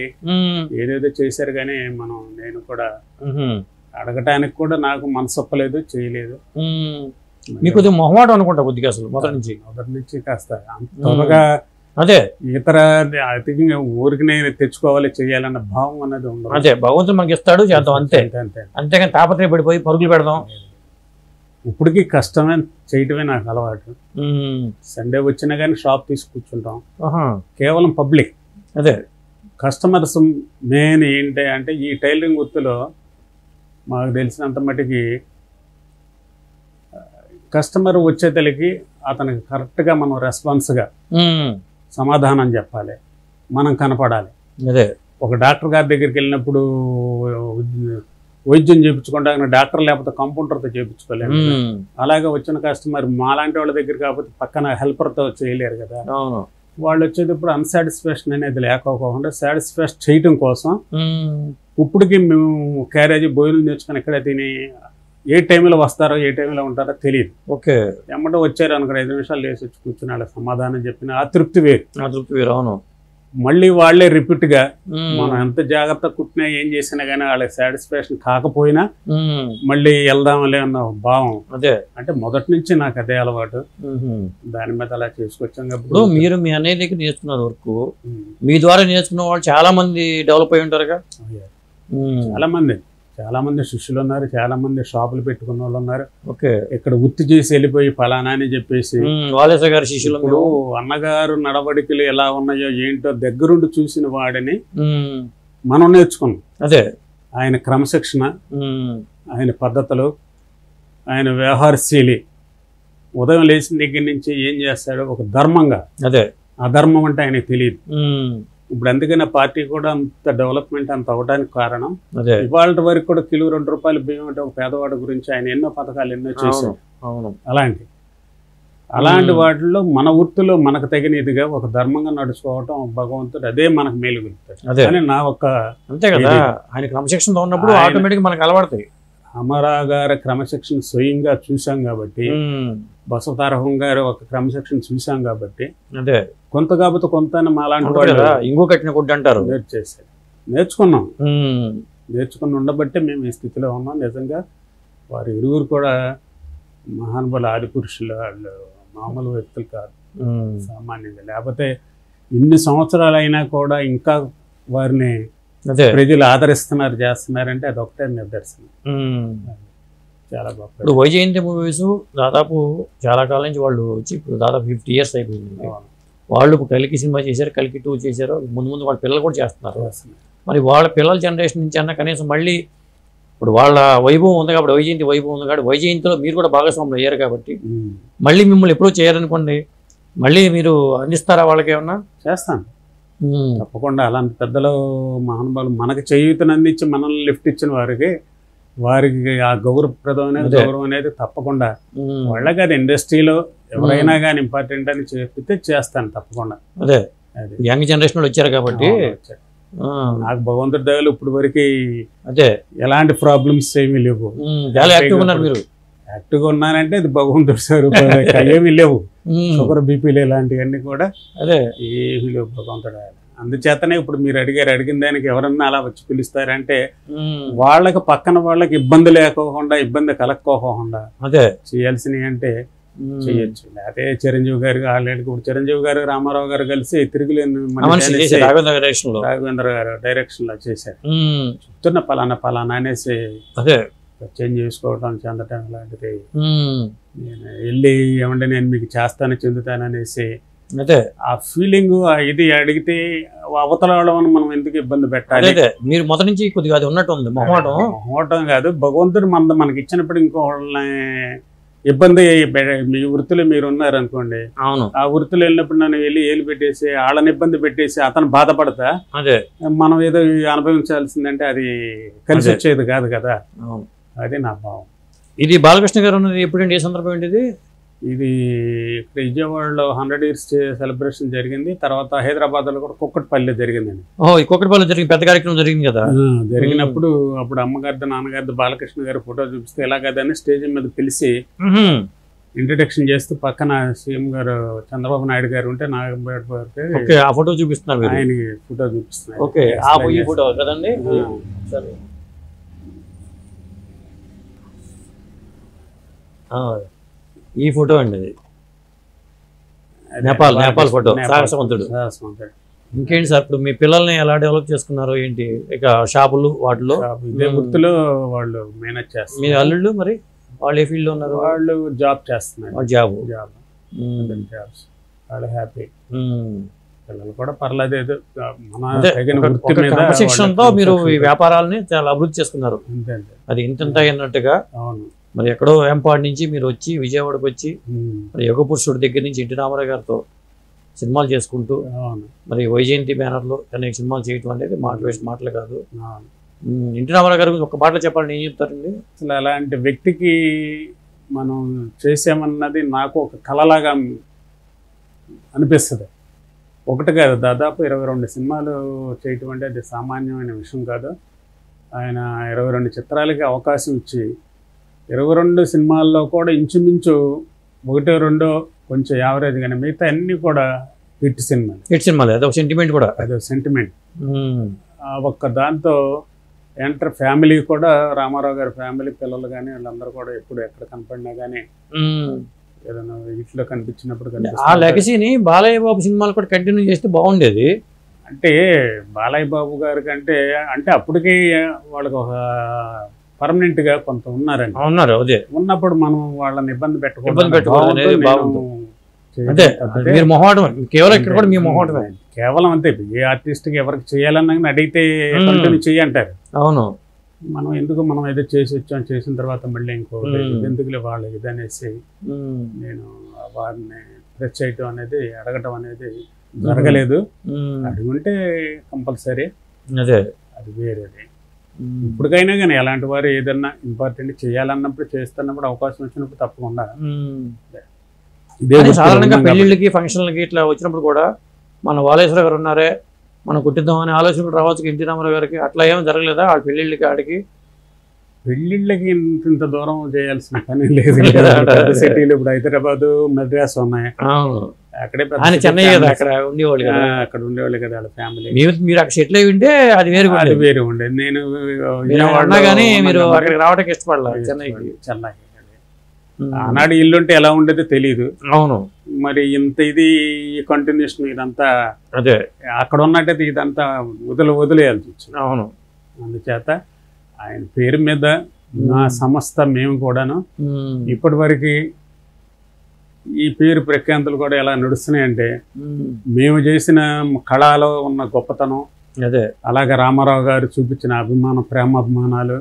ఏదేదో చేశారు కానీ నేను కూడా అడగటానికి కూడా నాకు మనసు ఒప్పలేదు, చేయలేదు. మీకు మొహమాటం అనుకుంటా కొద్దిగా అసలు మొదటి నుంచి కాస్త త్వరగా అదే ఇతర ఊరికి నేను తెచ్చుకోవాలి చేయాలన్న భావం అనేది ఉండదు. అదే భగవంతుడు మనకి ఇస్తాడు చేద్దాం అంతే. అంతేగాని తాపత్రయ పడిపోయి పరుగులు పెడదాం. ఇప్పటికీ కష్టమే చేయటమే నాకు అలవాటు. సండే వచ్చినా కానీ షాప్ తీసి కూర్చుంటాం. కేవలం పబ్లిక్ అదే కస్టమర్స్ మెయిన్ ఏంటి అంటే ఈ టైలరింగ్ వృత్తిలో మాకు తెలిసినంత మటుకి కస్టమర్ వచ్చేతలకి అతనికి కరెక్ట్గా మనం రెస్పాన్స్గా సమాధానం చెప్పాలి, మనం కనపడాలి. అదే ఒక డాక్టర్ గారి దగ్గరికి వెళ్ళినప్పుడు వైద్యం చేయించుకుంటా డాక్టర్ లేకపోతే కంపౌండర్తో చేయించుకోలేము. అలాగే వచ్చిన కస్టమర్ మాలాంటి వాళ్ళ దగ్గర కాకపోతే పక్కన హెల్పర్తో చేయలేరు కదా. వాళ్ళు వచ్చేటప్పుడు అన్సాటిస్ఫాక్షన్ అనేది లేకపోకుండా సాటిస్ఫాక్షన్ చేయటం కోసం ఇప్పటికి మేము క్యారేజీ భోజనం తెచ్చుకొని ఎక్కడ తిని ఏ టైంలో వస్తారో ఏ టైంలో ఉంటారో తెలియదు. ఓకే ఎమ్మటో వచ్చారు అనుకో 5 నిమిషాలు లేచి వచ్చి కూర్చుని వాళ్ళ సమాధానం చెప్పిన ఆ తృప్తి వేరు. అవును. మళ్ళీ వాళ్ళే రిపీట్గా మనం ఎంత జాగ్రత్త కుట్టినా ఏం చేసినా కానీ వాళ్ళకి సాటిస్ఫాక్షన్ కాకపోయినా మళ్ళీ వెళ్దాంలే అన్న భావం. అదే అంటే మొదటి నుంచి నాకు అదే అలవాటు. దాని మీద అలా చేసుకొచ్చాం. ఇప్పుడు మీరు మీ అన్నయ్య దగ్గర నేర్చుకున్న వరకు మీ ద్వారా నేర్చుకున్న వాళ్ళు చాలా మంది డెవలప్ అయి ఉంటారుగా. చాలా మంది శిష్యులు ఉన్నారు, చాలా మంది షాపులు పెట్టుకున్న వాళ్ళు ఉన్నారు. ఓకే ఇక్కడ వృత్తి చేసి వెళ్ళిపోయి ఫలానా అని చెప్పేసి వాలేస గారి శిష్యులు. ఇప్పుడు అన్నగారు నడవడికలు ఎలా ఉన్నాయో ఏంటో దగ్గరుండి చూసిన వాడిని మనం నేర్చుకున్నాం. అదే ఆయన క్రమశిక్షణ, ఆయన పద్ధతులు, ఆయన వ్యవహారశీలి, ఉదయం లేచిన దగ్గర నుంచి ఏం చేస్తాడో ఒక ధర్మంగా. అదే అధర్మం అంటే ఆయనకు తెలియదు. ఇప్పుడు అందుకని పార్టీ కూడా అంత డెవలప్మెంట్ అంత అవడానికి కారణం ఇవాళ వరకు కూడా కిలో 2 రూపాయలు బియ్యం అంటే ఒక పేదవాడి గురించి ఆయన ఎన్నో పథకాలు ఎన్నో చేశారు. అలాంటి వాటిల్లో మన వృత్తిలో మనకు తగినదిగా ఒక ధర్మంగా నడుచుకోవటం భగవంతుడు అదే మనకు మేలుగుతాడు అని నా ఒక. అంతే కదా, ఆయన క్రమశిక్షణతో ఉన్నప్పుడు ఆటోమేటిక్ మనకు అలవాడుతాయి. అమరా గారి క్రమశిక్షణ స్వయంగా చూసాం కాబట్టి, బసవతారకం గారు ఒక క్రమశిక్షణ చూసాం కాబట్టి అదే కొంత కాకపోతే కొంత మాలాంటి వాళ్ళు ఇంకో కట్టిన కొట్టు అంటారు నేర్చుకుని ఉండబట్టే మేము ఈ స్థితిలో ఉన్నాం. నిజంగా వారి ఇరువురు కూడా మహానుభావులు, ఆది పురుషులు. వాళ్ళు మామూలు వ్యక్తులు కాదు, సామాన్యంగా. లేకపోతే ఇన్ని సంవత్సరాలు అయినా కూడా ఇంకా వారిని ప్రజలు ఆదరిస్తున్నారు, చేస్తున్నారంటే అది ఒకటే నిదర్శనం. చాలా బాగా. ఇప్పుడు వైజయంతి మూవీస్ దాదాపు చాలా కాలం నుంచి వాళ్ళు వచ్చి ఇప్పుడు దాదాపు 50 years అయిపోయింది. వాళ్ళు ఇప్పుడు కలికి సినిమా చేశారు, కలికి 2 చేశారు. ముందు వాళ్ళ పిల్లలు కూడా చేస్తున్నారు. మరి వాళ్ళ పిల్లల జనరేషన్ నుంచి అన్న కనీసం మళ్ళీ ఇప్పుడు వాళ్ళ వైభవం ఉంది కాబట్టి, వైజయంతి వైభవం ఉంది కాబట్టి, వైజయంతిలో మీరు కూడా భాగస్వాములు అయ్యారు కాబట్టి మళ్ళీ మిమ్మల్ని ఎప్పుడూ చేయాలనుకోండి, మళ్ళీ మీరు అందిస్తారా వాళ్ళకి? ఏమన్నా చేస్తాను తప్పకుండా. అలాంటి పెద్దలు మహానుభావులు మనకి చేయూతను అందించి మనల్ని లిఫ్ట్ ఇచ్చిన వారికి ఆ గౌరవం అనేది తప్పకుండా. వాళ్ళకి అది ఇండస్ట్రీలో ఎవరైనా కానీ ఇంపార్టెంట్ అని చెప్పితే చేస్తాను తప్పకుండా. అదే యంగ్ జనరేషన్ వచ్చారు కాబట్టి నాకు భగవంతుడి దయలు ఇప్పుడు వరకు అదే ఎలాంటి ప్రాబ్లమ్స్ ఏమీ లేవు. మీరు యాక్టివ్గా ఉన్నానంటే అది భగవంతుడి స్వరూపం. ఏమీ లేవు, షుగర్ బీపీలు ఇలాంటివన్నీ కూడా అదే ఏమీ లేవు భగవంతుడు. అందుచేతనే ఇప్పుడు మీరు అడిగిన దానికి ఎవరన్నా అలా వచ్చి పిలుస్తారంటే వాళ్ళకి పక్కన వాళ్ళకి ఇబ్బంది లేకోకుండా, ఇబ్బంది కలక్కోకుండా అదే చేయాల్సినవి అంటే చేయొచ్చు. లేకపోతే చిరంజీవి గారు ఆల్రెడీ ఇప్పుడు చిరంజీవి గారు రామారావు గారు కలిసి తిరుగులేని రాఘవేంద్ర గారు డైరెక్షన్ లో చేశారు. చెప్తున్న పలానా అనేసి అదే చేంజ్ చేసుకోవడం, చెందటం లాంటిది. నేను వెళ్ళి ఏమంటే నేను మీకు చేస్తాను, చెందుతాననేసి అదే ఆ ఫీలింగ్ ఇది అడిగితే అవతల వాళ్ళని మనం ఎందుకు ఇబ్బంది పెట్టాలి? మీరు మొదటి నుంచి కొద్దిగా అది ఉన్నట్టు ఉంది. మొహమాటం కాదు, భగవంతుడు మనకి ఇచ్చినప్పుడు ఇంకో వాళ్ళని ఇబ్బంది. మీ వృత్తిలో మీరు ఉన్నారనుకోండి, అవును, ఆ వృత్తిలో వెళ్ళినప్పుడు నన్ను వెళ్ళి ఏలు పెట్టేసి వాళ్ళని ఇబ్బంది పెట్టేసి అతను బాధపడతా అదే మనం ఏదో అనుభవించాల్సిందంటే అది కలిసి వచ్చేది కాదు కదా. అది నా భావం. ఇది బాలకృష్ణ గారు ఉన్నది ఎప్పుడండి, ఏ సందర్భం ఏంటి? ఇది ఇక్కడ విజయవాడలో 100 years సెలబ్రేషన్ జరిగింది. తర్వాత హైదరాబాద్లో కూడా కుక్కటిపల్లిలో జరిగిందండి. కుక్కటిపల్లిలో జరిగింది, పెద్ద కార్యక్రమం జరిగింది కదా. జరిగినప్పుడు అప్పుడు అమ్మగారిది నాన్నగారిది బాలకృష్ణ గారు ఫోటో చూపిస్తే ఎలాగదని స్టేజ్ మీద పిలిచి ఇంట్రడక్షన్ చేస్తూ పక్కన సీఎం గారు చంద్రబాబు నాయుడు గారు ఉంటే నాగబాబు ఆ ఫోటో చూపిస్తున్నారు, ఆయన ఫోటో చూపిస్తున్నారు. ఈ ఫోటో కదండి. ఈ ఫోటో అండి అది. నేపాల్ ఫోటో సాహసవంతుడు. ఇంకేంటి సార్ ఇప్పుడు మీ పిల్లల్ని ఎలా డెవలప్ చేసుకున్నారు ఏంటి? ఇక షాపులు వాటిలో ఇదే వృత్తిలో వాళ్ళు మేనేజ్ చేస్తారు. మీ అల్లుళ్ళు మరి వాళ్ళు ఏ ఫీల్డ్ లో ఉన్నారు? వాళ్ళు జాబ్ చేస్తున్నారు. జాబ్స్ వాళ్ళు హ్యాపీ. పిల్లలు కూడా పర్లేదు, ఏదో క్రమశిక్షణతో మీరు ఈ వ్యాపారాలని చాలా అభివృద్ధి చేసుకున్నారు. అది ఇంత అన్నట్టుగా. మరి ఎక్కడో వేంపాడు నుంచి మీరు వచ్చి విజయవాడకు వచ్చి మరి యుగపురుషుడి దగ్గర నుంచి ఎన్టీ రామారావు గారితో సినిమాలు చేసుకుంటూ మరి వైజయంతి బ్యానర్లో అనేక సినిమాలు చేయటం అనేది మాటలు కాదు. ఎన్టీ రామారావు గారి గురించి ఒక పాటలో చెప్పాలని ఏం చెప్తారండి? అసలు అలాంటి వ్యక్తికి మనం చేసామన్నది నాకు ఒక కళలాగా అనిపిస్తుంది. ఒకటి కాదు, దాదాపు 22 సినిమాలు చేయటం అంటే అది సామాన్యమైన విషయం కాదు. ఆయన 22 చిత్రాలకి అవకాశం ఇచ్చి 22 సినిమాల్లో కూడా ఇంచుమించు 1-2 కొంచెం యావరేజ్, కానీ మిగతా అన్నీ కూడా హిట్ సినిమాలు. అదొక సెంటిమెంట్ కూడా, అదొక సెంటిమెంట్. ఒక్క దాంతో ఎంటర్ ఫ్యామిలీ కూడా, రామారావు గారి ఫ్యామిలీ పిల్లలు కానీ వాళ్ళందరూ కూడా ఎప్పుడు ఎక్కడ కనపడినా కానీ ఏదైనా ఇంట్లో కనిపించినప్పుడు ఆ లెగసీని బాలయ్య బాబు సినిమాలు కూడా కంటిన్యూ చేస్తే బాగుండేది. అంటే బాలయ్య బాబు గారి కంటే అంటే అప్పటికి వాళ్ళకి ఒక పర్మనెంట్ గా కొంత ఉన్నారు. అదే ఉన్నప్పుడు మనం వాళ్ళని ఇబ్బంది పెట్టకూడదు. కేవలం అంతే, ఏ ఆర్టిస్ట్ కి ఎవరికి చేయాలన్నా అడిగితే కంటిన్యూ చెయ్యంటారు. అవును, మనం ఎందుకు మనం ఏదో చేసి వచ్చాం, చేసిన తర్వాత మళ్ళీ ఇంకో ఎందుకులే వాళ్ళు ఇదనేసి నేను వారిని ప్రెస్ చేయటం అనేది, అడగటం అనేది జరగలేదు. అడుగుంటే కంపల్సరీ అది వేరేది. ఇప్పటికైనా కానీ అలాంటి వారు ఏదన్నా ఇంపార్టెంట్ చేయాలన్నప్పుడు, చేస్తున్నప్పుడు, అవకాశం వచ్చినప్పుడు తప్పకుండా. సాధారణంగా పెళ్లిళ్ళకి ఫంక్షన్లకి ఇట్లా వచ్చినప్పుడు కూడా మన వాలేశ్వర గారు ఉన్నారే, మనం కుట్టిద్దాం అనే ఆలోచన కూడా రావచ్చు ఎన్టీ రామారావు గారికి. అట్లా ఏమో జరగలేదా ఆ పెళ్లిళ్ళకి? ఆడికి పెళ్లిళ్ళకి ఇంత దూరం చేయాల్సిన పని లేదు. సిటీలు ఇప్పుడు హైదరాబాద్, మద్రాస్ ఉన్నాయి. అక్కడే చెన్నై కదా, అక్కడ ఉండేవాళ్ళు కదా, అక్కడ ఉండేవాళ్ళు కదా వాళ్ళ ఫ్యామిలీ. మీరు అక్కడ సెటిల్ అయి ఉంటే అది వేరే ఉండేది. నేను కానీ మీరు అక్కడికి రావడానికి ఇష్టపడలేదు చెన్నై. ఆనాడు ఇల్లు ఉంటే ఎలా ఉండేదో తెలియదు. అవును, మరి ఇంత ఇది కంటిన్యూషన్ ఇదంతా అదే అక్కడ ఉన్నట్టయితే ఇదంతా వదిలేయాల్సి వచ్చింది. అవును, అందుచేత ఆయన పేరు మీద నా సంస్థ మేము కూడాను ఇప్పటి వరకు ఈ పేరు ప్రఖ్యాంతులు కూడా ఎలా నడుస్తున్నాయంటే, మేము చేసిన కళలో ఉన్న గొప్పతనం, అదే అలాగే రామారావు గారు చూపించిన ప్రేమాభిమానాలు,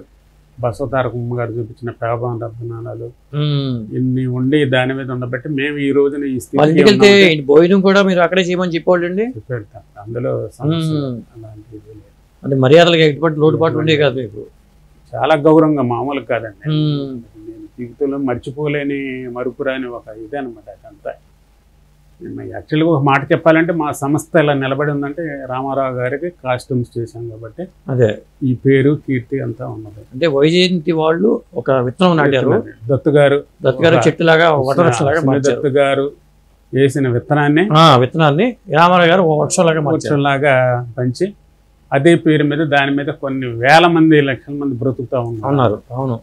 బసవతారకమ్మ గారు చూపించిన ప్రేమాభిమానాలు ఇన్ని ఉండి దాని మీద ఉండబట్టి మేము ఈ రోజున ఈ స్థితికి భోజనం కూడా మీరు అక్కడే చేయమని చెప్పేవాళ్ళండి. పెడతాం. అందులో అంటే మర్యాదలుగా ఎటువంటి లోటుపాటు ఉండే కాదు మీకు? చాలా గౌరవంగా, మామూలు కాదండి. నేను జీవితంలో మర్చిపోలేని మరుపురాని ఒక ఇదే అనమాట అదంతా. యాక్చువల్గా ఒక మాట చెప్పాలంటే మా సంస్థ ఇలా నిలబడి ఉందంటే రామారావు గారికి కాస్ట్యూమ్స్ చేశాం కాబట్టి అదే ఈ పేరు కీర్తి అంతా ఉన్నది. అంటే వైజయంతి వాళ్ళు ఒక విత్తనం నాటారు. దత్తు గారు చెట్టులాగా దత్తు గారు వేసిన విత్తనాన్ని రామారావు గారు వృక్షంలాగా పంచి అదే పేరు మీద దాని మీద కొన్ని వేల మంది, లక్షల మంది బ్రతుకుతా ఉన్నారు. అవును,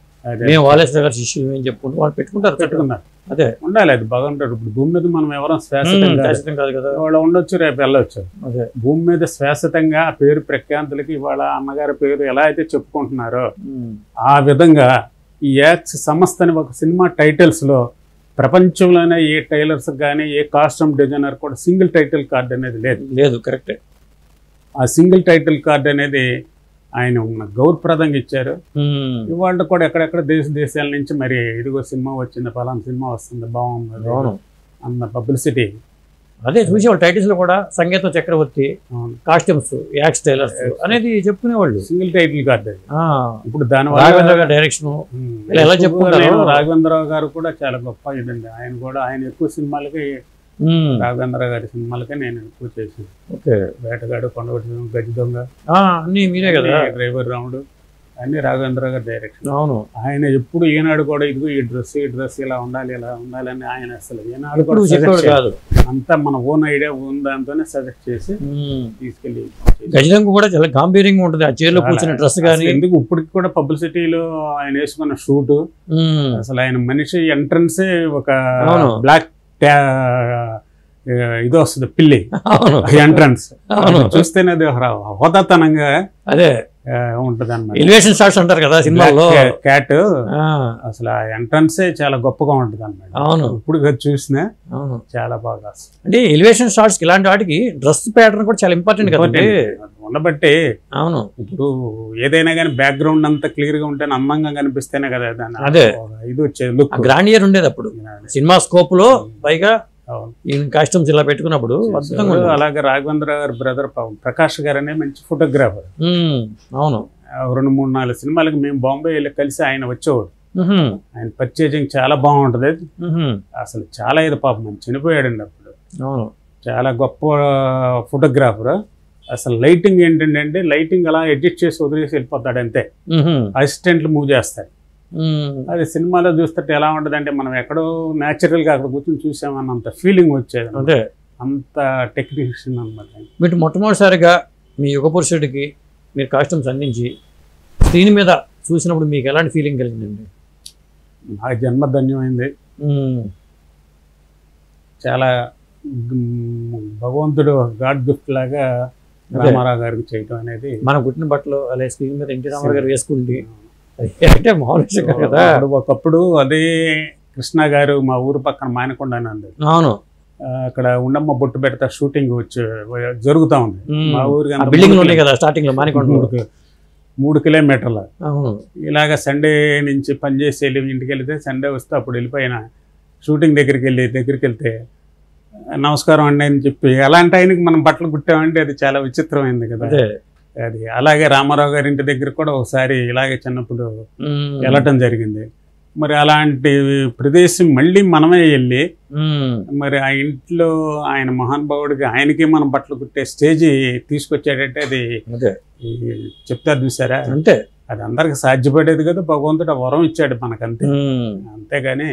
మేము వాలేశ్వర గారి శిష్యులు ఏం చెప్పుకుంటూ వాళ్ళు పెట్టుకున్నారు. అదే ఉండాలి, అది బాగుంటారు. ఇప్పుడు భూమి మీద మనం ఎవరో శాశ్వతం కాదు కదా, వాళ్ళు ఉండొచ్చు, రేపు వెళ్ళొచ్చు. అదే భూమి మీద శాశ్వతంగా ఆ పేరు ప్రఖ్యాంతులకి ఇవాళ అన్నగారి పేరు ఎలా అయితే చెప్పుకుంటున్నారో ఆ విధంగా ఈ యాక్స్ సంస్థని ఒక సినిమా టైటిల్స్ లో ప్రపంచంలోనే ఏ టైలర్స్ కానీ ఏ కాస్ట్యూమ్ డిజైనర్ కూడా సింగిల్ టైటిల్ కార్డ్ అనేది లేదు. కరెక్టే. ఆ సింగిల్ టైటిల్ కార్డ్ అనేది ఆయన గౌరవప్రదంగా ఇచ్చారు. ఇవాళ కూడా ఎక్కడెక్కడ దేశాల నుంచి మరి ఇదిగో సినిమా వచ్చింది, పలానా సినిమా వస్తుంది, బాగుంది అన్న పబ్లిసిటీ. అదే చూసేవాళ్ళు టైటిల్స్ లో కూడా సంగీతం చక్రవర్తి, కాస్ట్యూమ్స్, యాక్స్ టైలర్స్ అనేది చెప్పుకునేవాళ్ళు. Single title card. ఇప్పుడు దానివల్ల రాఘవేంద్ర గారి డైరెక్షన్ ఎలా చెప్పుకుంటారు. రాఘవేంద్రరావు గారు కూడా చాలా గొప్ప ఇదండి. ఆయన ఎక్కువ సినిమాలకి, రాఘవేంద్ర గారి సినిమాలకే నేను ఎక్కువ చేశాను. వేటగాడు, కొండగొట్టు, గజ్జి దొంగ అన్ని మీరే కదా, డ్రైవర్ రాముడు అన్ని రాఘవేంద్ర గారి డైరెక్షన్. అవును, ఆయన ఎప్పుడు ఈనాడు కూడా ఇదిగో ఈ డ్రెస్ ఇలా ఉండాలి అని ఆయన అసలు ఏనాడు కూడా కాదు. అంతా మన ఓన్ ఐడియా ఓన్ దాంతోనే సజెస్ట్ చేసి తీసుకెళ్ళి. గజదొంగ కూడా చాలా గాంభీర్యంగా ఉంటుంది, ఆ చైర్లో కూర్చున్న డ్రెస్ కానీ. ఎందుకు ఇప్పటికి కూడా పబ్లిసిటీలో ఆయన వేసుకున్న షూటు, అసలు ఆయన మనిషి ఎంట్రన్సే ఒక బ్లాక్ ఇది వస్తుంది పిల్లి ఎంట్రన్స్ చూస్తేనే అది హోదాతనంగా అదే ఉంటది అన్నమాట. ఎలివేషన్ షాట్స్ అంటారు కదా సినిమాలో, క్యాట్ అసలు ఆ ఎంట్రన్సే చాలా గొప్పగా ఉంటది అన్నమాట. అవును, ఇప్పుడు చూసినా చాలా బాగా. అంటే ఎలివేషన్ షాట్స్ ఇలాంటి వాటికి డ్రెస్ ప్యాటర్న్ కూడా చాలా ఇంపార్టెంట్ కదా ఉండబట్టి. అవును, ఇప్పుడు ఏదైనా కానీ బ్యాక్గ్రౌండ్ అంతా క్లియర్ గా ఉంటే అందంగా కనిపిస్తేనే కదా అదే ఇది వచ్చేది లుక్, గ్రాండియర్ ఉండేది అప్పుడు సినిమా స్కోప్ లో. పైగా కాస్ట్యూమ్స్ ఇలా పెట్టుకున్నప్పుడు అలాగే రాఘవేంద్ర గారు బ్రదర్ ప్రకాష్ గారు అనే మంచి ఫోటోగ్రాఫర్. అవును, 2-3-4 సినిమాలకి మేము బాంబే వెళ్ళి కలిసి ఆయన వచ్చేవాడు. ఆయన పర్చేజింగ్ చాలా బాగుంటది అసలు. చాలా ఇది పాపం చనిపోయాడండి అప్పుడు. అవును, చాలా గొప్ప ఫోటోగ్రాఫర్. అసలు లైటింగ్ ఏంటంటే లైటింగ్ అలా అడ్జస్ట్ చేసి వదిలేసి వెళ్ళిపోతాడు అంతే. అసిస్టెంట్లు మూవ్ చేస్తాడు. అది సినిమాలో చూస్తుంటే ఎలా ఉంటుంది అంటే మనం ఎక్కడో న్యాచురల్ గా అక్కడ కూర్చొని చూసామన్నంత ఫీలింగ్ వచ్చేది. అదే అంత టెక్నీషియన్ అనమాట. మీరు మొట్టమొదటిసారిగా మీ యుగ పురుషుడికి మీరు కాస్ట్యూమ్స్ అందించి స్క్రీన్ మీద చూసినప్పుడు మీకు ఎలాంటి ఫీలింగ్ కలిగిందండి? నా జన్మ ధన్యమైంది. చాలా భగవంతుడు గాడ్ గిఫ్ట్ లాగా రామారావు గారికి చేయటం అనేది. మనం కుట్టిన బట్టలు అలా స్క్రీన్ మీద ఎన్టీ రామారావు గారు వేసుకుంటే అంటే మామూలు కదా. ఒకప్పుడు అదే కృష్ణ గారు మా ఊరు పక్కన మాయనకొండ అని. అవును, అక్కడ ఉండమ్మ బొట్టు పెడతా షూటింగ్ వచ్చి జరుగుతా ఉంది. మా ఊరు కదా స్టార్టింగ్ లో మాయనకొండ 3 కిలోమీటర్లు. ఇలాగ సండే నుంచి పనిచేసి వెళ్ళి ఇంటికి వెళ్తే సండే వస్తే అప్పుడు వెళ్ళిపోయిన షూటింగ్ దగ్గరికి వెళ్తే నమస్కారం అండి అని చెప్పి అలాంటి ఆయనకి మనం బట్టలు కుట్టామంటే అది చాలా విచిత్రమైంది కదా. అది అలాగే రామారావు గారి ఇంటి దగ్గర కూడా ఒకసారి ఇలాగే చిన్నప్పుడు వెళ్ళటం జరిగింది. మరి అలాంటి ప్రదేశం మళ్ళీ మనమే వెళ్ళి మరి ఆ ఇంట్లో ఆయన మహానుభావుడికి ఆయనకి మనం బట్టలు కుట్టే స్టేజీ తీసుకొచ్చాడంటే అది చెప్తారు చూసారా. అంటే అది అందరికి సాధ్యపడేది కదా. భగవంతుడు వరం ఇచ్చాడు మనకంతే. అంతేగాని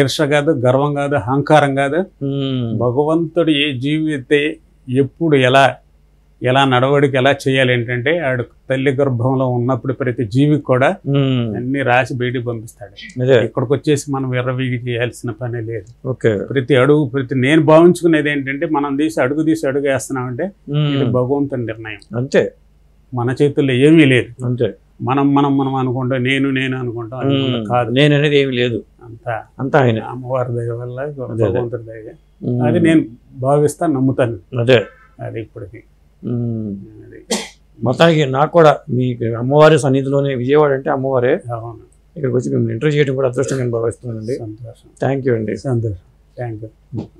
ఈర్ష కాదు, గర్వం కాదు, అహంకారం కాదు. భగవంతుడు ఏ జీవి అయితే ఎప్పుడు ఎలా నడవడికి ఎలా చేయాలి ఏంటంటే ఆడు తల్లి గర్భంలో ఉన్నప్పుడు ప్రతి జీవికి కూడా అన్ని రాసి బయటికి పంపిస్తాడు. ఇక్కడికి వచ్చేసి మనం విర్రవీగి చేయాల్సిన పని లేదు. ప్రతి నేను భావించుకునేది ఏంటంటే మనం అడుగు వేస్తున్నామంటే ఇది భగవంతుని నిర్ణయం అంతే. మన చేతుల్లో ఏమీ లేదు. అంతే మనం అనుకుంటాం నేను అనుకుంటాం కాదు. నేను అనేది ఏమీ లేదు. అంతా ఆయన అమ్మవారి దయ వల్ల భగవంతుడి దయ. అది నేను భావిస్తాను, నమ్ముతాను. అదే అది ఇప్పటికి. మొత్తానికి నాకు కూడా మీకు అమ్మవారి సన్నిధిలోనే విజయవాడ అంటే అమ్మవారే. ఇక్కడికి వచ్చి మేము ఇంటర్వ్యూ చేయడం కూడా అదృష్టంగా భావిస్తున్నానండి. సంతోషం. థ్యాంక్ యూ అండి. సంతోషం. Thank you.